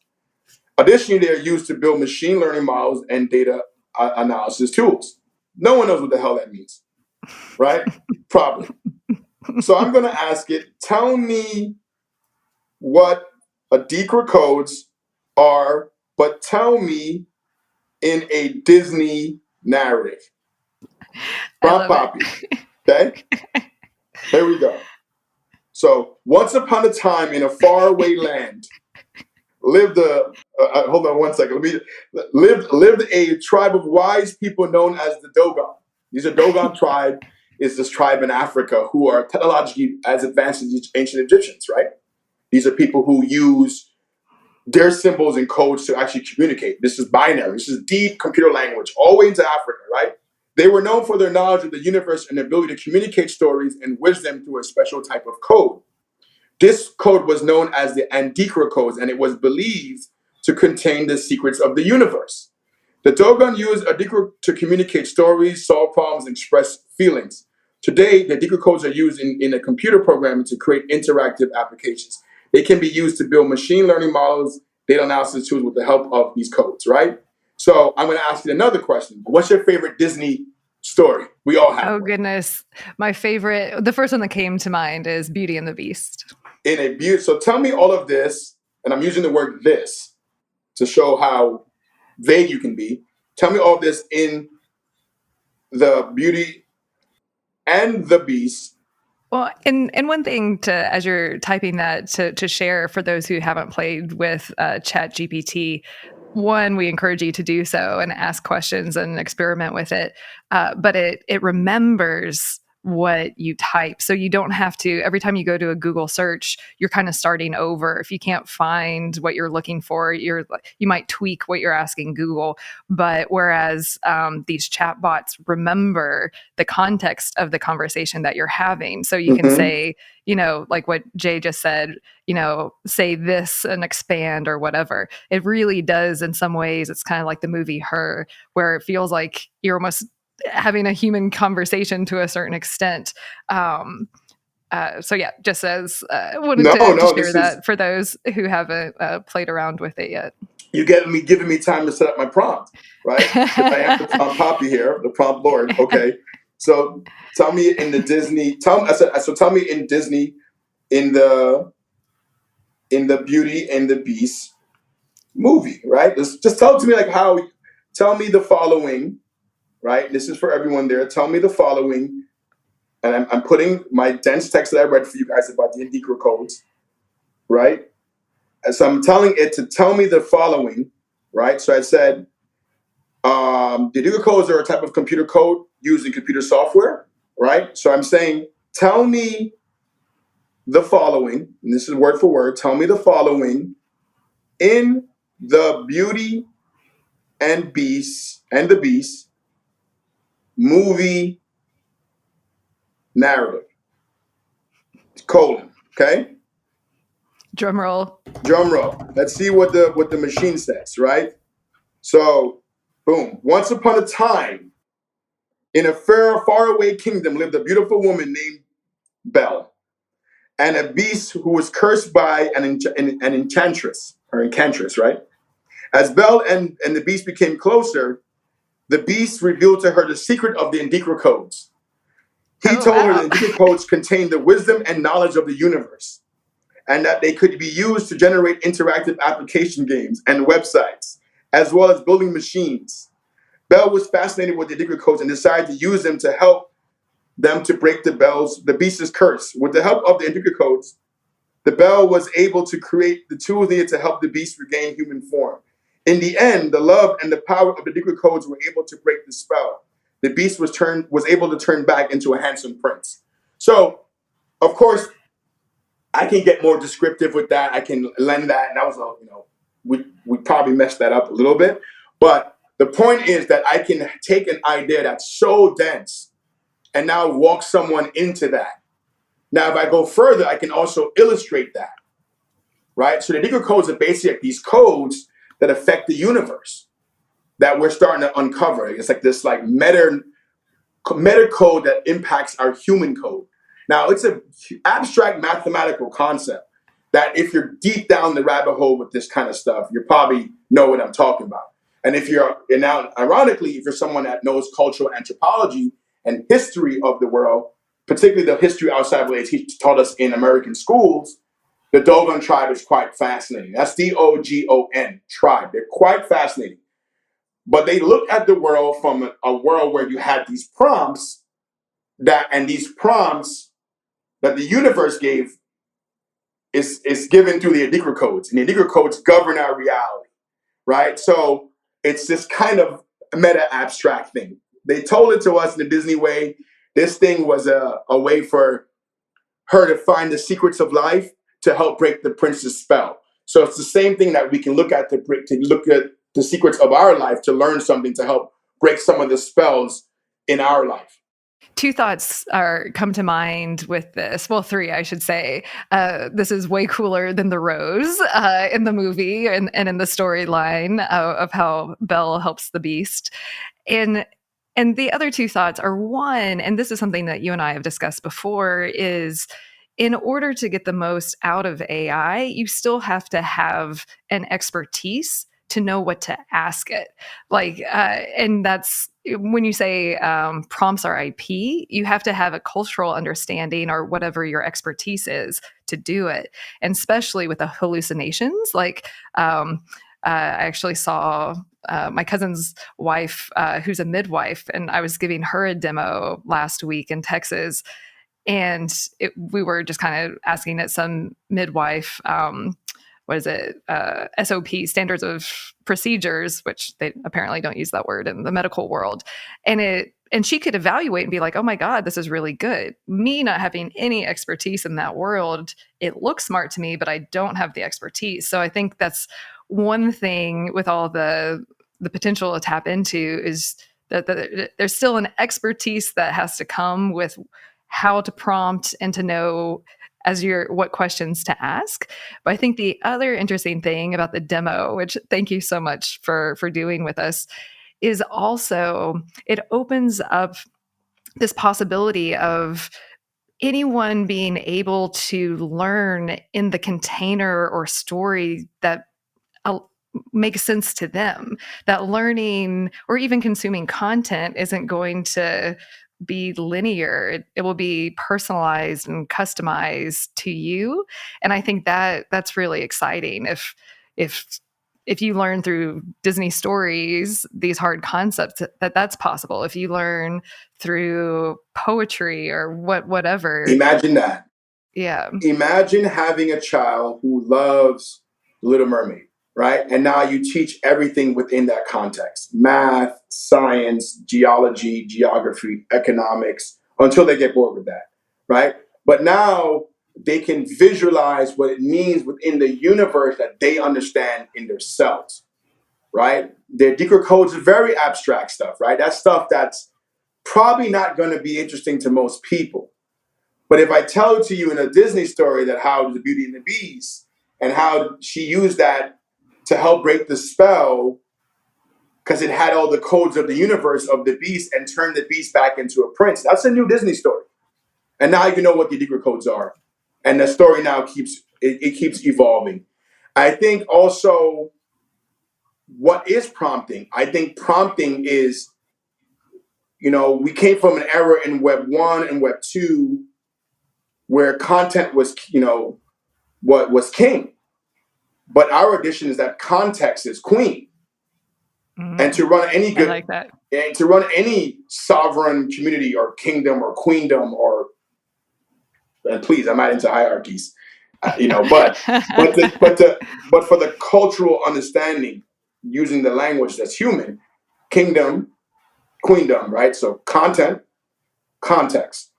[SPEAKER 1] Additionally, they are used to build machine learning models and data analysis tools. No one knows what the hell that means, right? Probably. So I'm going to ask it, tell me what Adikra codes are, but tell me in a Disney narrative.
[SPEAKER 2] I
[SPEAKER 1] Prompt
[SPEAKER 2] love
[SPEAKER 1] Papi.
[SPEAKER 2] it.
[SPEAKER 1] Okay? Here we go. So, once upon a time in a faraway land, lived hold on one second. Lived a tribe of wise people known as the Dogon. These are Dogon tribe is this tribe in Africa who are technologically as advanced as the ancient Egyptians, right? These are people who use their symbols and codes to actually communicate. This is binary. This is deep computer language, all the way into Africa, right? They were known for their knowledge of the universe and ability to communicate stories and wisdom through a special type of code. This code was known as the Adikra codes, and it was believed to contain the secrets of the universe. The Dogon used Adikra to communicate stories, solve problems, and express feelings. Today, the Adikra codes are used in a computer programming to create interactive applications. They can be used to build machine learning models data analysis tools with the help of these codes, right? So I'm going to ask you another question. What's your favorite Disney story? We all have
[SPEAKER 2] Oh,
[SPEAKER 1] one.
[SPEAKER 2] goodness. My favorite, the first one that came to mind is Beauty and the Beast.
[SPEAKER 1] So tell me all of this, and I'm using the word this to show how vague you can be. Tell me all of this in the Beauty and the Beast.
[SPEAKER 2] Well, and one thing to, as you're typing that, to share for those who haven't played with Chat GPT, one, we encourage you to do so and ask questions and experiment with it. But it remembers what you type. So you don't have to, every time you go to a Google search, you're kind of starting over. If you can't find what you're looking for, you might tweak what you're asking Google. But whereas these chatbots remember the context of the conversation that you're having. So you can say, like what Jay just said, say this and expand or whatever. It really does in some ways. It's kind of like the movie Her, where it feels like you're almost having a human conversation to a certain extent. So yeah, just as wanted to share that for those who haven't played around with it yet.
[SPEAKER 1] You giving me time to set up my prompt, right? Because I am the prompt Papi here, the prompt lord. Okay, so tell me in the Disney. Tell me in Disney, in the Beauty and the Beast movie, right? Just tell it to me like how. Tell me the following, right? This is for everyone there. Tell me the following, and I'm putting my dense text that I read for you guys about the Indicra codes, right? And so I'm telling it to tell me the following, right? So I said, the Indicra codes are a type of computer code used in computer software, right? So I'm saying, tell me the following, and this is word for word, tell me the following in the Beauty and the Beast movie narrative. Colon. Okay?
[SPEAKER 2] Drum roll.
[SPEAKER 1] Let's see what the machine says, right? So, boom. Once upon a time, in a faraway kingdom lived a beautiful woman named Belle, and a beast who was cursed by an enchantress, right? As Belle and the beast became closer, the beast revealed to her the secret of the Indicra codes. He told her the Indicra codes contained the wisdom and knowledge of the universe, and that they could be used to generate interactive application games and websites, as well as building machines. Belle was fascinated with the Indicra codes and decided to use them to help them to break the beast's curse. With the help of the Indicra codes, the Belle was able to create the tools needed to help the beast regain human form. In the end, the love and the power of the Indicra codes were able to break the spell. The beast was able to turn back into a handsome prince. So, of course, I can get more descriptive with that. I can lend that, and that was we probably messed that up a little bit. But the point is that I can take an idea that's so dense and now walk someone into that. Now, if I go further, I can also illustrate that, right? So the Indicra codes are basically these codes that affect the universe that we're starting to uncover. It's like this meta code that impacts our human code. Now, it's an abstract mathematical concept that if you're deep down the rabbit hole with this kind of stuff, you probably know what I'm talking about. And ironically, if you're someone that knows cultural anthropology and history of the world, particularly the history outside of what they taught us in American schools, the Dogon tribe is quite fascinating. That's Dogon, tribe. They're quite fascinating. But they looked at the world from a world where you had these prompts that the universe gave is given through the Indicra codes. And the Indicra codes govern our reality, right? So it's this kind of meta abstract thing. They told it to us in the Disney way. This thing was a way for her to find the secrets of life to help break the prince's spell. So it's the same thing that we can look at to look at the secrets of our life to learn something to help break some of the spells in our life.
[SPEAKER 2] Two thoughts come to mind with this. Well, three, I should say. This is way cooler than the rose in the movie and in the storyline of how Belle helps the beast. And the other two thoughts are, one, and this is something that you and I have discussed before, is in order to get the most out of AI, you still have to have an expertise to know what to ask it. And that's when you say prompts are IP, you have to have a cultural understanding or whatever your expertise is to do it. And especially with the hallucinations, I actually saw my cousin's wife, who's a midwife, and I was giving her a demo last week in Texas. And we were just kind of asking it some midwife, SOP, standards of procedures, which they apparently don't use that word in the medical world. And she could evaluate and be like, oh my God, this is really good. Me not having any expertise in that world, it looks smart to me, but I don't have the expertise. So I think that's one thing with all the potential to tap into is that there's still an expertise that has to come with how to prompt and to know what questions to ask. But I think the other interesting thing about the demo, which thank you so much for doing with us, is also it opens up this possibility of anyone being able to learn in the container or story that makes sense to them. That learning or even consuming content isn't going to be linear. It will be personalized and customized to you. And I think that that's really exciting. If you learn through Disney stories these hard concepts, that's possible. If you learn through poetry or whatever.
[SPEAKER 1] Imagine that.
[SPEAKER 2] Yeah.
[SPEAKER 1] Imagine having a child who loves Little Mermaid, right? And now you teach everything within that context: math, science, geology, geography, economics, until they get bored with that, right? But now they can visualize what it means within the universe that they understand in themselves, right? Their Decra codes are very abstract stuff, right? That's stuff that's probably not going to be interesting to most people. But if I tell it to you in a Disney story that how the Beauty and the Beast and how she used that to help break the spell because it had all the codes of the universe of the beast and turned the beast back into a prince, that's a new Disney story. And now you know what the Decra codes are. And the story now keeps evolving. I think also what is prompting? I think prompting is, we came from an era in Web 1 and Web 2 where content was, what was king. But our addition is that context is queen. Mm-hmm. And to run any good,
[SPEAKER 2] like that.
[SPEAKER 1] And to run any sovereign community or kingdom or queendom and please, I'm not into hierarchies, but for the cultural understanding, using the language that's human, kingdom, queendom, right? So content, context.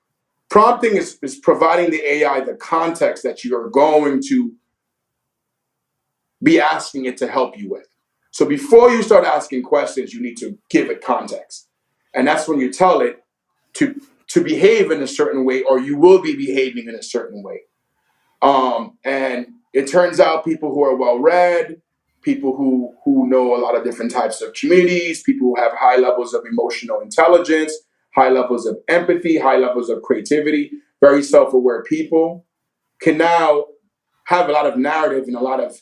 [SPEAKER 1] Prompting is providing the AI the context that you are going to be asking it to help you with. So before you start asking questions, you need to give it context. And that's when you tell it to behave in a certain way, or you will be behaving in a certain way. And it turns out people who are well-read, people who know a lot of different types of communities, people who have high levels of emotional intelligence, high levels of empathy, high levels of creativity, very self-aware people can now have a lot of narrative and a lot of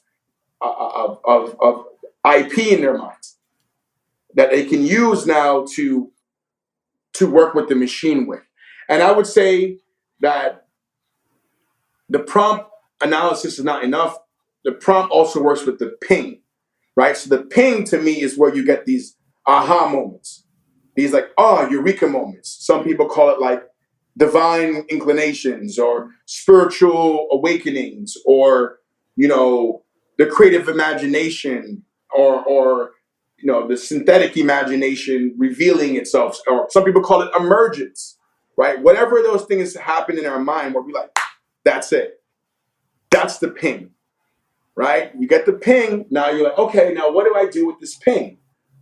[SPEAKER 1] IP in their minds that they can use now to work with the machine with. And I would say that the prompt analysis is not enough. The prompt also works with the ping, right? So the ping to me is where you get these aha moments, these eureka moments. Some people call it like divine inclinations or spiritual awakenings or, the creative imagination or the synthetic imagination revealing itself, or some people call it emergence, right? Whatever those things happen in our mind where we like, that's it. That's the ping, right? You get the ping, now you're like, okay, now what do I do with this ping?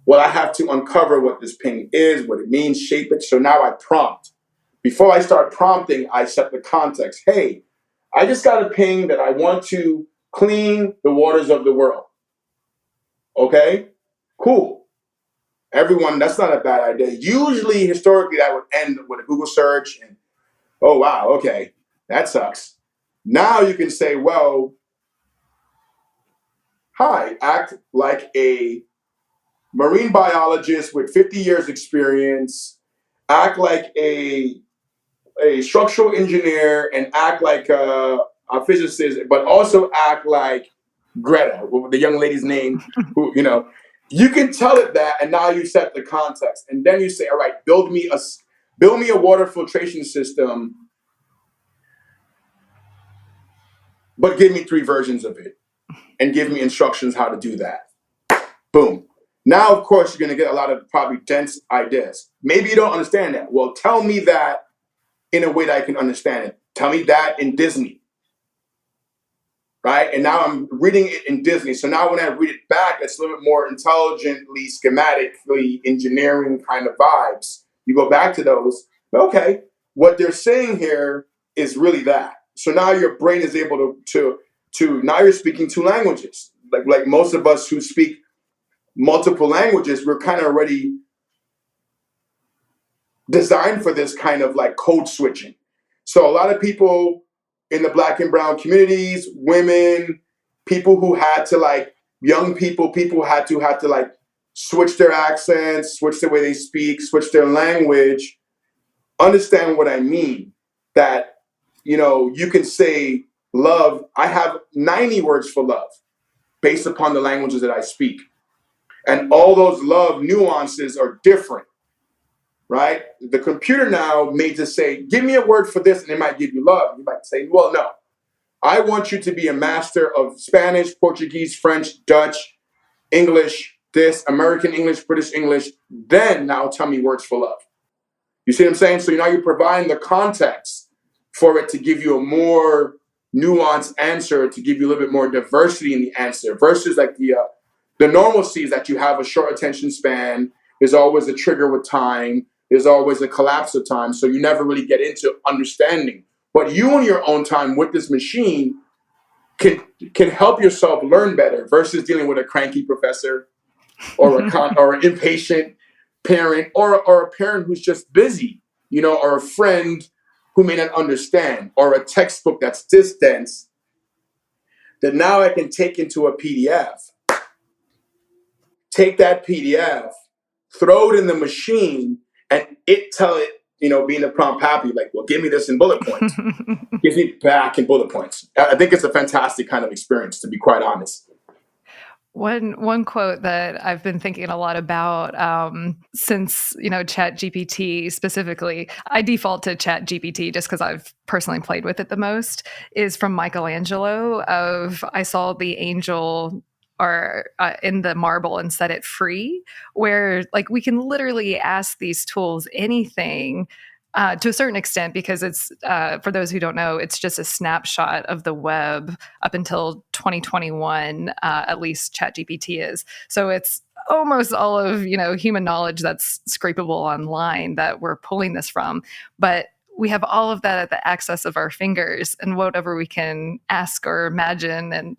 [SPEAKER 1] Well, I have to uncover what this ping is, what it means, shape it. So now I prompt. Before I start prompting, I set the context. Hey, I just got a ping that I want to clean the waters of the world. Okay, cool. Everyone, that's not a bad idea. Usually, historically, that would end with a Google search and, oh, wow, okay, that sucks. Now you can say, well, hi, act like a marine biologist with 50 years experience, act like a structural engineer, and act like a physicist, but also act like Greta, the young lady's name, who, you can tell it that, and now you set the context, and then you say, all right, build me a water filtration system, but give me 3 versions of it, and give me instructions how to do that. Boom. Now, of course, you're going to get a lot of probably dense ideas. Maybe you don't understand that. Well, tell me that in a way that I can understand it. Tell me that in Disney. Right? And now I'm reading it in Disney. So now when I read it back, it's a little bit more intelligently, schematically, engineering kind of vibes. You go back to those. Okay, what they're saying here is really that. So now your brain is able to now you're speaking 2 languages. Like most of us who speak multiple languages, we're kind of already designed for this kind of like code switching. So a lot of people in the Black and brown communities, women, people who had to like, young people had to like switch their accents, switch the way they speak, switch their language, understand what I mean. That, you can say love. I have 90 words for love based upon the languages that I speak. And all those love nuances are different, right? The computer now may just say, give me a word for this, and it might give you love. You might say, well, no. I want you to be a master of Spanish, Portuguese, French, Dutch, English, this, American English, British English. Then now tell me words for love. You see what I'm saying? So now you're providing the context for it to give you a more nuanced answer, to give you a little bit more diversity in the answer versus like the normalcy is that you have a short attention span. There's always a trigger with time. There's always a collapse of time. So you never really get into understanding. But you on your own time with this machine can help yourself learn better versus dealing with a cranky professor or or an impatient parent or a parent who's just busy, or a friend who may not understand, or a textbook that's this dense that now I can take into a PDF. Take that PDF, throw it in the machine, and it tell it, being the prompt Papi, like, well, give me this in bullet points. Gives me back in bullet points. I think it's a fantastic kind of experience, to be quite honest.
[SPEAKER 2] One quote that I've been thinking a lot about since ChatGPT specifically, I default to ChatGPT just because I've personally played with it the most, is from Michelangelo of I saw the angel or in the marble and set it free, where like we can literally ask these tools anything. To a certain extent, because it's, for those who don't know, it's just a snapshot of the web up until 2021, at least ChatGPT is. So it's almost all of, human knowledge that's scrapable online that we're pulling this from. But we have all of that at the access of our fingers, and whatever we can ask or imagine and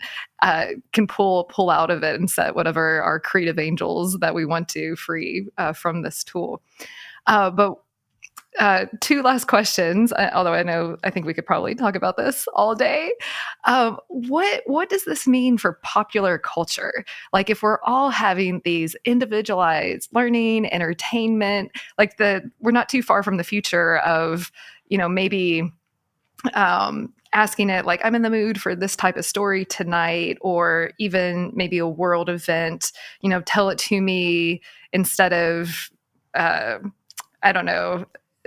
[SPEAKER 2] can pull out of it and set whatever our creative angels that we want to free from this tool. But 2 last questions, although I think we could probably talk about this all day. What does this mean for popular culture? Like if we're all having these individualized learning, entertainment, like we're not too far from the future of, maybe asking it like, I'm in the mood for this type of story tonight, or even maybe a world event, tell it to me instead of, I don't know,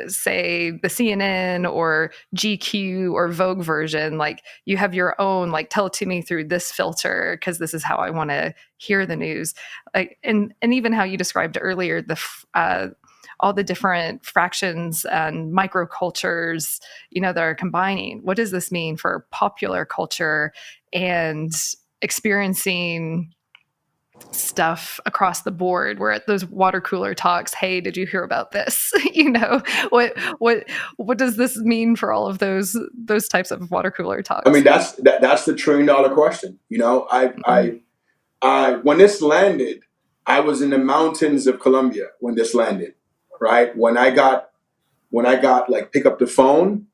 [SPEAKER 2] say the CNN or GQ or Vogue version. Like you have your own, like, tell it to me through this filter because this is how I want to hear the news. Like, and even how you described earlier, all the different fractions and microcultures, that are combining. What does this mean for popular culture and experiencing stuff across the board? We're at those water cooler talks. Hey, did you hear about this? What does this mean for all of those types of water cooler talks?
[SPEAKER 1] I mean, that's the $1 trillion question. I when this landed, I was in the mountains of Colombia when this landed, right? When I got like pick up the phone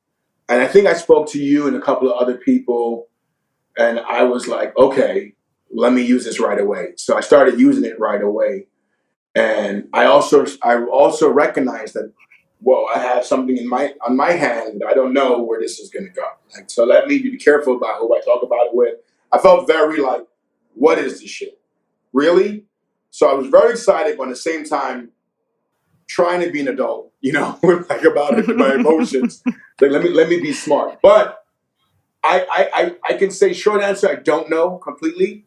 [SPEAKER 1] And I think I spoke to you and a couple of other people, and I was like, okay, let me use this right away. So I started using it right away. And I also recognized that, well, I have something on my hand that I don't know where this is going to go. Like, so let me be careful about who I talk about it with. I felt very like, what is this shit? Really? So I was very excited, but at the same time, trying to be an adult, like about it, my emotions. Like, let me be smart. But I can say short answer, I don't know completely.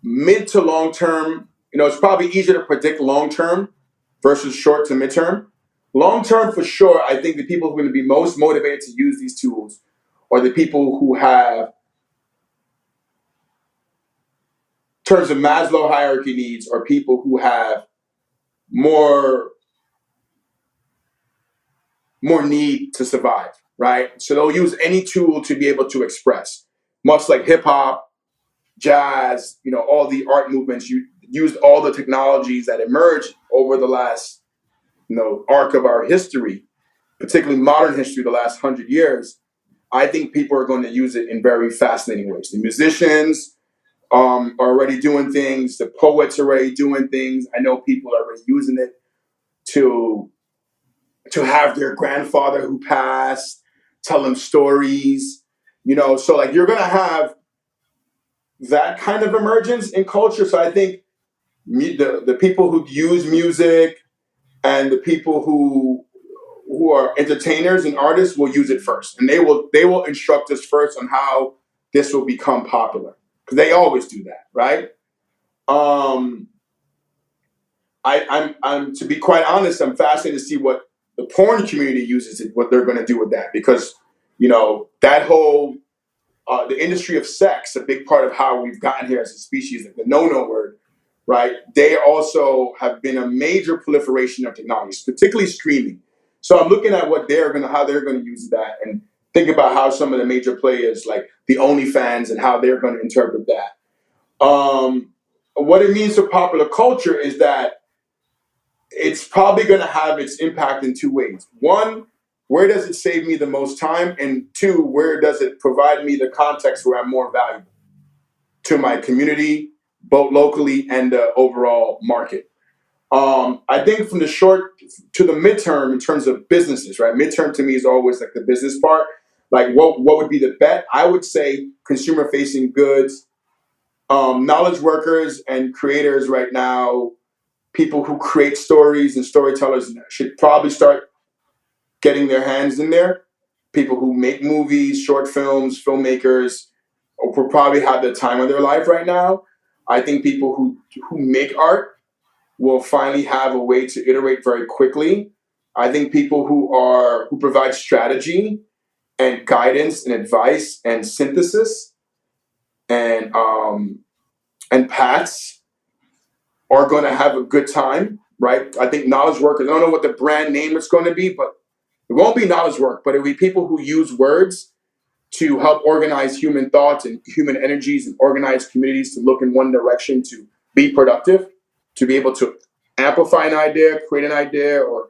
[SPEAKER 1] Mid to long term, it's probably easier to predict long term versus short to midterm. Long term, for sure, I think the people who are going to be most motivated to use these tools are the people who have, in terms of Maslow hierarchy needs, are people who have more need to survive, right? So they'll use any tool to be able to express, much like hip hop, jazz, all the art movements. You used all the technologies that emerged over the last, arc of our history, particularly modern history, the last 100 years. I think people are going to use it in very fascinating ways. The musicians are already doing things. The poets are already doing things. I know people are already using it to have their grandfather who passed tell them stories. So like you're going to have that kind of emergence in culture. So I think the people who use music and the people who are entertainers and artists will use it first, and they will instruct us first on how this will become popular, because they always do that, right? I'm to be quite honest, I'm fascinated to see what the porn community uses it, what they're going to do with that, because that whole the industry of sex, a big part of how we've gotten here as a species, like the no word, right? They also have been a major proliferation of technologies, particularly streaming. So I'm looking at how they're going to use that, and think about how some of the major players, like the OnlyFans, and how they're going to interpret that. What it means for popular culture is that it's probably going to have its impact in two ways. One, where does it save me the most time? And two, where does it provide me the context where I'm more valuable to my community, both locally and the overall market? I think from the short to the midterm, in terms of businesses, right? Midterm to me is always like the business part. Like what would be the bet? I would say consumer facing goods, knowledge workers and creators right now, people who create stories and storytellers should probably start getting their hands in there. People who make movies, short films, filmmakers will probably have the time of their life right now. I think people who make art will finally have a way to iterate very quickly. I think people who provide strategy and guidance and advice and synthesis and paths are going to have a good time, right? I think knowledge workers, I don't know what the brand name is going to be, but it won't be knowledge work, but it'll be people who use words to help organize human thoughts and human energies and organize communities to look in one direction, to be productive, to be able to amplify an idea, create an idea, or,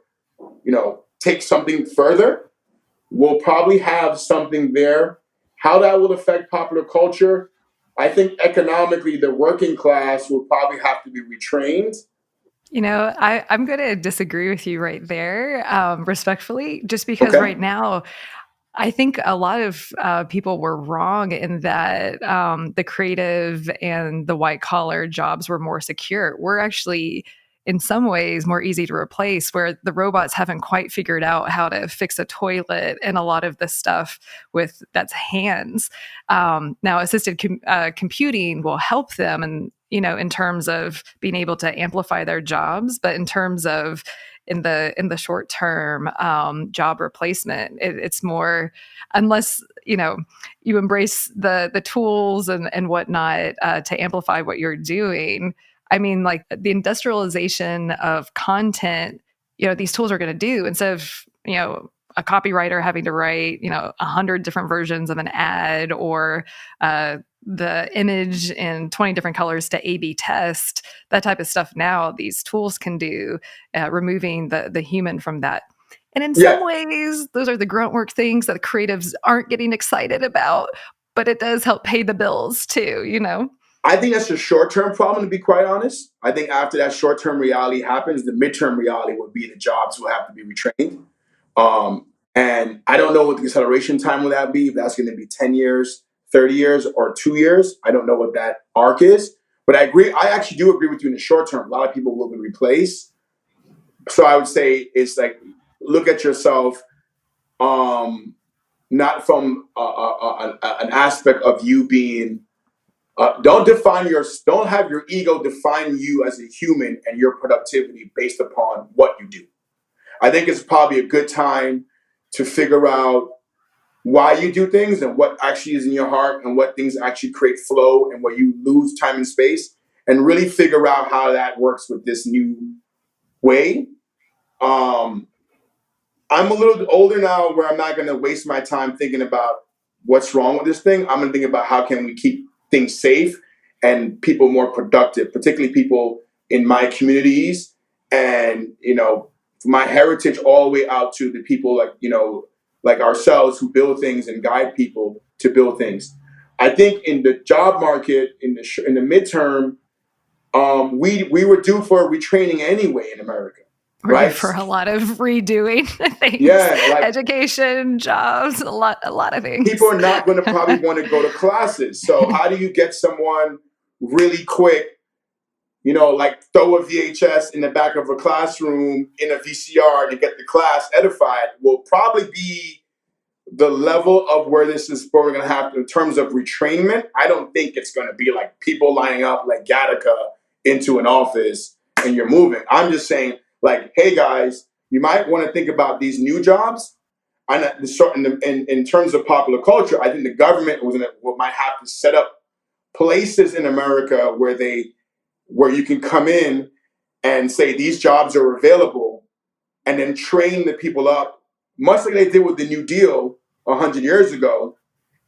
[SPEAKER 1] take something further. We'll probably have something there. How that will affect popular culture, I think economically, the working class will probably have to be retrained.
[SPEAKER 2] I'm going to disagree with you right there, respectfully, just because
[SPEAKER 1] Okay.
[SPEAKER 2] right now, I think a lot of people were wrong in that the creative and the white collar jobs were more secure. We're actually, in some ways, more easy to replace, where the robots haven't quite figured out how to fix a toilet and a lot of the stuff with that's hands. Now, assisted computing will help them, and in terms of being able to amplify their jobs, but in terms of in the short term job replacement, it's more, unless you embrace the tools and whatnot to amplify what you're doing. I mean, like the industrialization of content, these tools are going to do, instead of a copywriter having to write 100 different versions of an ad, or the image in 20 different colors to A/B test, that type of stuff. Now these tools can do, removing the human from that. And in
[SPEAKER 1] Yeah.
[SPEAKER 2] some ways, those are the grunt work things that the creatives aren't getting excited about, but it does help pay the bills too, you know?
[SPEAKER 1] I think that's a short-term problem, to be quite honest. I think after that short-term reality happens, the midterm reality would be the jobs will have to be retrained. And I don't know what the acceleration time will that be, if that's going to be 10 years, 30 years, or 2 years. I don't know what that arc is. But I agree. I actually do agree with you in the short term. A lot of people will be replaced. So I would say it's like, look at yourself, not from an aspect of you being, don't have your ego define you as a human and your productivity based upon what you do. I think it's probably a good time to figure out why you do things and what actually is in your heart and what things actually create flow and where you lose time and space, and really figure out how that works with this new way. I'm a little older now where I'm not going to waste my time thinking about what's wrong with this thing. I'm going to think about how can we keep things safe and people more productive, particularly people in my communities and, my heritage all the way out to the people like ourselves who build things and guide people to build things. I think in the job market, in the midterm, we were due for a retraining anyway in America.
[SPEAKER 2] We're due
[SPEAKER 1] Right?
[SPEAKER 2] for a lot of redoing things.
[SPEAKER 1] Yeah, like
[SPEAKER 2] education, jobs, a lot of things.
[SPEAKER 1] people are not going to probably want to go to classes. So how do you get someone really quick, like throw a VHS in the back of a classroom in a VCR to get the class edified will probably be the level of where this is where we're going to have to, in terms of retrainment. I don't think it's going to be like people lining up like Gattaca into an office and you're moving. I'm just saying, like, hey guys, you might want to think about these new jobs. In terms of popular culture, I think the government might have to set up places in America where you can come in and say these jobs are available, and then train the people up, much like they did with the New Deal 100 years ago,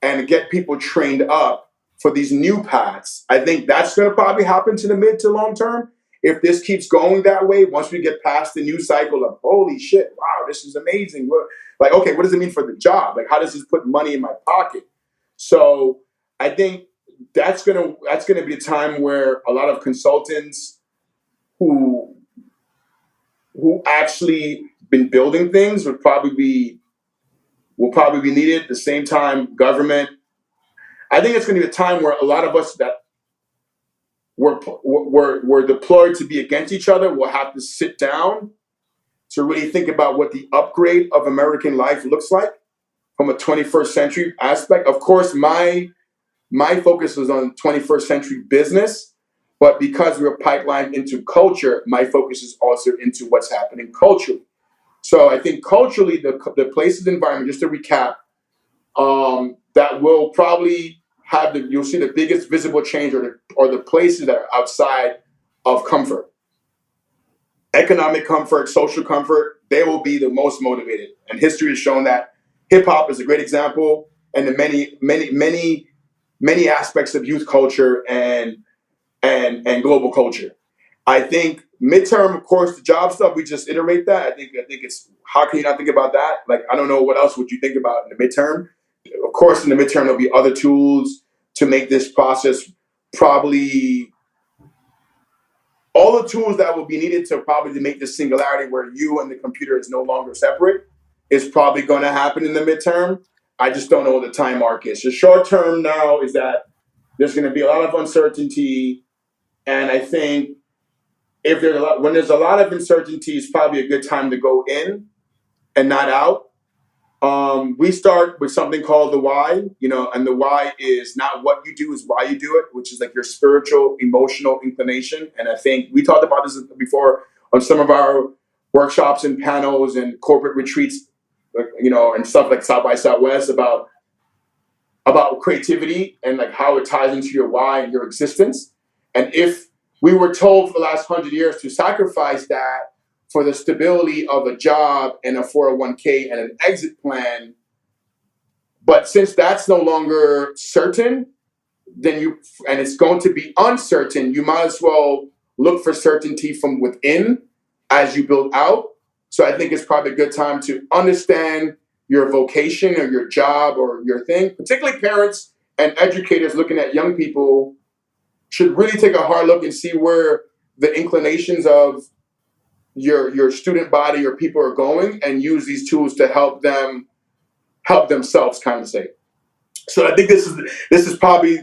[SPEAKER 1] and get people trained up for these new paths. I think that's going to probably happen to the mid to long term. If this keeps going that way, once we get past the new cycle of, holy shit, wow, this is amazing. Like, okay, what does it mean for the job? Like, how does this put money in my pocket? So I think that's gonna be a time where a lot of consultants who actually been building things will probably be needed. At the same time, government. I think it's going to be a time where a lot of us that were deployed to be against each other will have to sit down to really think about what the upgrade of American life looks like from a 21st century aspect. Of course, my focus was on 21st century business, but because we're pipelined into culture, my focus is also into what's happening culturally. So I think culturally, the places environment, just to recap, that will probably you'll see the biggest visible change or the places that are outside of comfort. Economic comfort, social comfort, they will be the most motivated. And history has shown that. Hip hop is a great example, and the many aspects of youth culture and global culture. I think midterm, of course, the job stuff, we just iterate that. I think it's, how can you not think about that? Like, I don't know what else would you think about in the midterm. Of course, in the midterm, there'll be other tools to make this process probably all the tools that will be needed to make this singularity where you and the computer is no longer separate is probably going to happen in the midterm. I just don't know what the time mark is. The short term now is that there's going to be a lot of uncertainty. And I think when there's a lot of uncertainty, it's probably a good time to go in and not out. We start with something called the why, and the why is not what you do, is why you do it, which is like your spiritual, emotional inclination. And I think we talked about this before on some of our workshops and panels and corporate retreats, and stuff like South by Southwest about creativity and like how it ties into your why and your existence. And if we were told for the last 100 years to sacrifice that for the stability of a job and a 401k and an exit plan, but since that's no longer certain, and it's going to be uncertain, you might as well look for certainty from within as you build out. So I think it's probably a good time to understand your vocation or your job or your thing. Particularly parents and educators looking at young people should really take a hard look and see where the inclinations of your student body or people are going, and use these tools to help themselves kind of say. So I think this is probably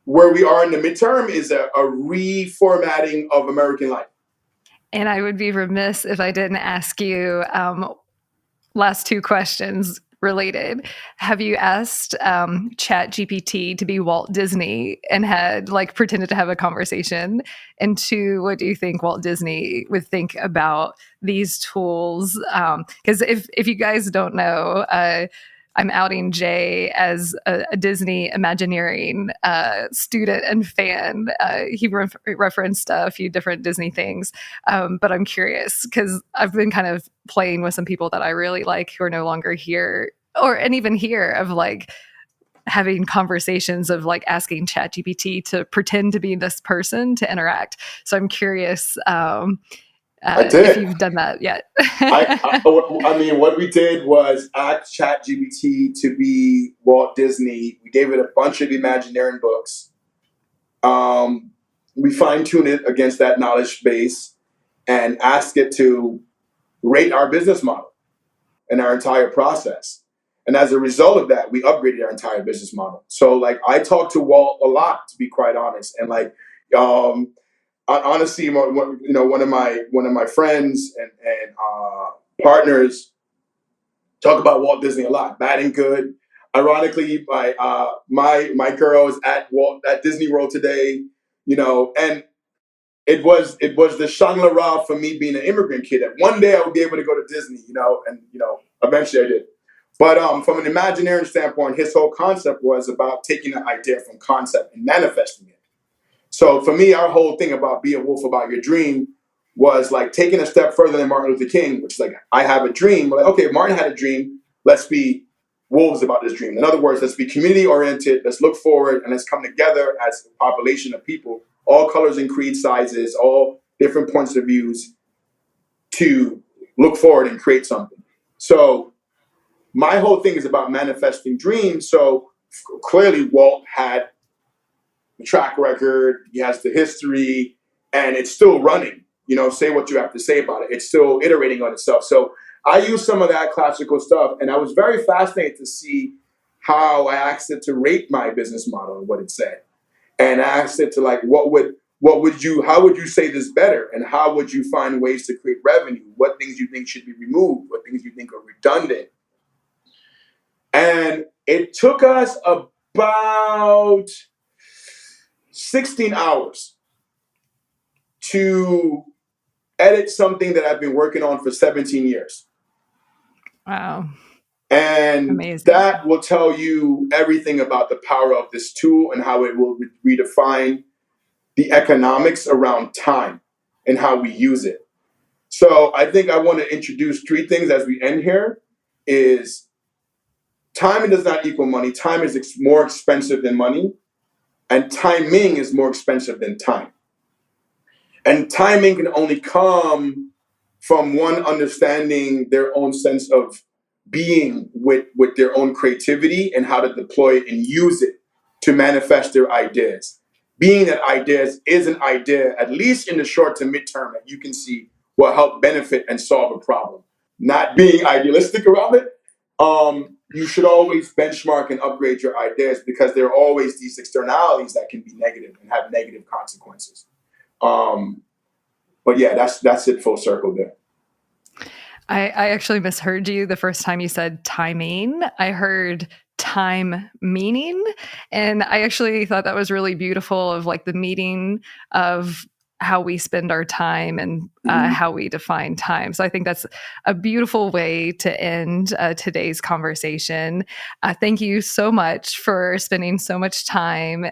[SPEAKER 1] where we are in the midterm, is a reformatting of American life.
[SPEAKER 2] And I would be remiss if I didn't ask you last two questions related. Have you asked Chat GPT to be Walt Disney and had pretended to have a conversation? And two, what do you think Walt Disney would think about these tools? Because if you guys don't know, I'm outing Jey as a Disney Imagineering student and fan. He referenced a few different Disney things, but I'm curious because I've been kind of playing with some people that I really like who are no longer here, and even here, of having conversations of asking ChatGPT to pretend to be this person to interact. So I'm curious if you've done that yet.
[SPEAKER 1] I mean, what we did was ask ChatGPT to be Walt Disney. We gave it a bunch of Imagineering books. We fine-tuned it against that knowledge base and asked it to rate our business model and our entire process. And as a result of that, we upgraded our entire business model. So I talk to Walt a lot, to be quite honest. And honestly, one of my friends and partners talk about Walt Disney a lot, bad and good. Ironically, my girl is at Disney World today, and it was the Shangri-La for me being an immigrant kid, that one day I would be able to go to Disney, and eventually I did. But from an Imagineering standpoint, his whole concept was about taking an idea from concept and manifesting it. So for me, our whole thing about Be a Wolf About Your Dream was taking a step further than Martin Luther King, which is I have a dream. We're okay, Martin had a dream. Let's be wolves about this dream. In other words, let's be community oriented. Let's look forward and let's come together as a population of people, all colors and creed sizes, all different points of views, to look forward and create something. So my whole thing is about manifesting dreams. So clearly Walt had the track record, he has the history, and it's still running. Say what you have to say about it. It's still iterating on itself. So I use some of that classical stuff, and I was very fascinated to see how I asked it to rate my business model and what it said. And I asked it to how would you say this better? And how would you find ways to create revenue? What things you think should be removed? What things you think are redundant? And it took us about 16 hours to edit something that I've been working on for 17 years.
[SPEAKER 2] Wow.
[SPEAKER 1] And
[SPEAKER 2] amazing.
[SPEAKER 1] That will tell you everything about the power of this tool and how it will redefine the economics around time and how we use it. So I think I want to introduce three things as we end here. Is time does not equal money. Time is more expensive than money. And timing is more expensive than time. And timing can only come from one understanding their own sense of being with their own creativity and how to deploy it and use it to manifest their ideas. Being that ideas is an idea, at least in the short to midterm, that you can see will help benefit and solve a problem. Not being idealistic around it. You should always benchmark and upgrade your ideas, because there are always these externalities that can be negative and have negative consequences. But yeah, that's it, full circle there.
[SPEAKER 2] I actually misheard you the first time you said timing. I heard time meaning, and I actually thought that was really beautiful, of the meaning of how we spend our time and how we define time. So I think that's a beautiful way to end today's conversation. Thank you so much for spending so much time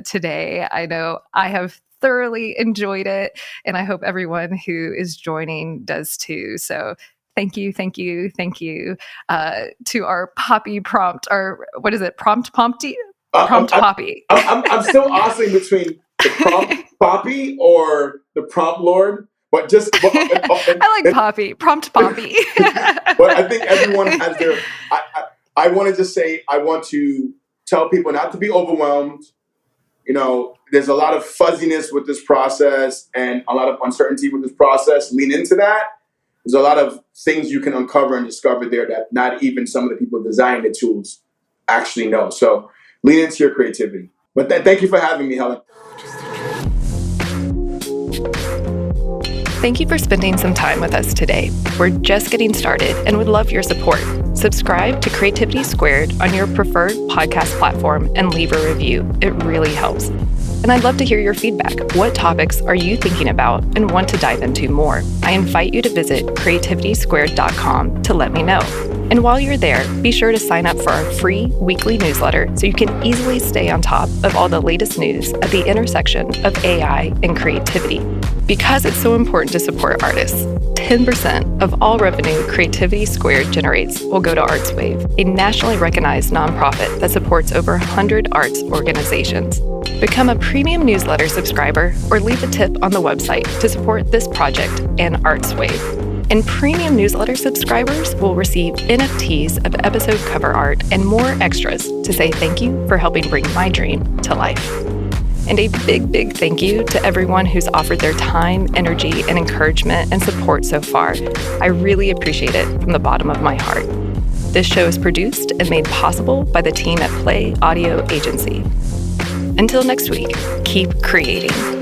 [SPEAKER 2] today. I know I have thoroughly enjoyed it, and I hope everyone who is joining does too. So thank you to our Papi prompt, or what is it? Prompt Papi?
[SPEAKER 1] I'm still oscillating between the prompt Papi or the prompt Lord, But
[SPEAKER 2] I like Papi. Prompt Papi.
[SPEAKER 1] but I think everyone has their. I want to just say I want to tell people not to be overwhelmed. There's a lot of fuzziness with this process and a lot of uncertainty with this process. Lean into that. There's a lot of things you can uncover and discover there that not even some of the people designing the tools actually know. So lean into your creativity. But thank you for having me, Helen.
[SPEAKER 2] Thank you for spending some time with us today. We're just getting started and would love your support. Subscribe to Creativity Squared on your preferred podcast platform and leave a review. It really helps. And I'd love to hear your feedback. What topics are you thinking about and want to dive into more? I invite you to visit creativitysquared.com to let me know. And while you're there, be sure to sign up for our free weekly newsletter so you can easily stay on top of all the latest news at the intersection of AI and creativity. Because it's so important to support artists, 10% of all revenue Creativity Squared generates will go to ArtsWave, a nationally recognized nonprofit that supports over 100 arts organizations. Become a premium newsletter subscriber or leave a tip on the website to support this project and ArtsWave. And premium newsletter subscribers will receive NFTs of episode cover art and more extras to say thank you for helping bring my dream to life. And a big, big thank you to everyone who's offered their time, energy, and encouragement and support so far. I really appreciate it from the bottom of my heart. This show is produced and made possible by the team at Play Audio Agency. Until next week, keep creating.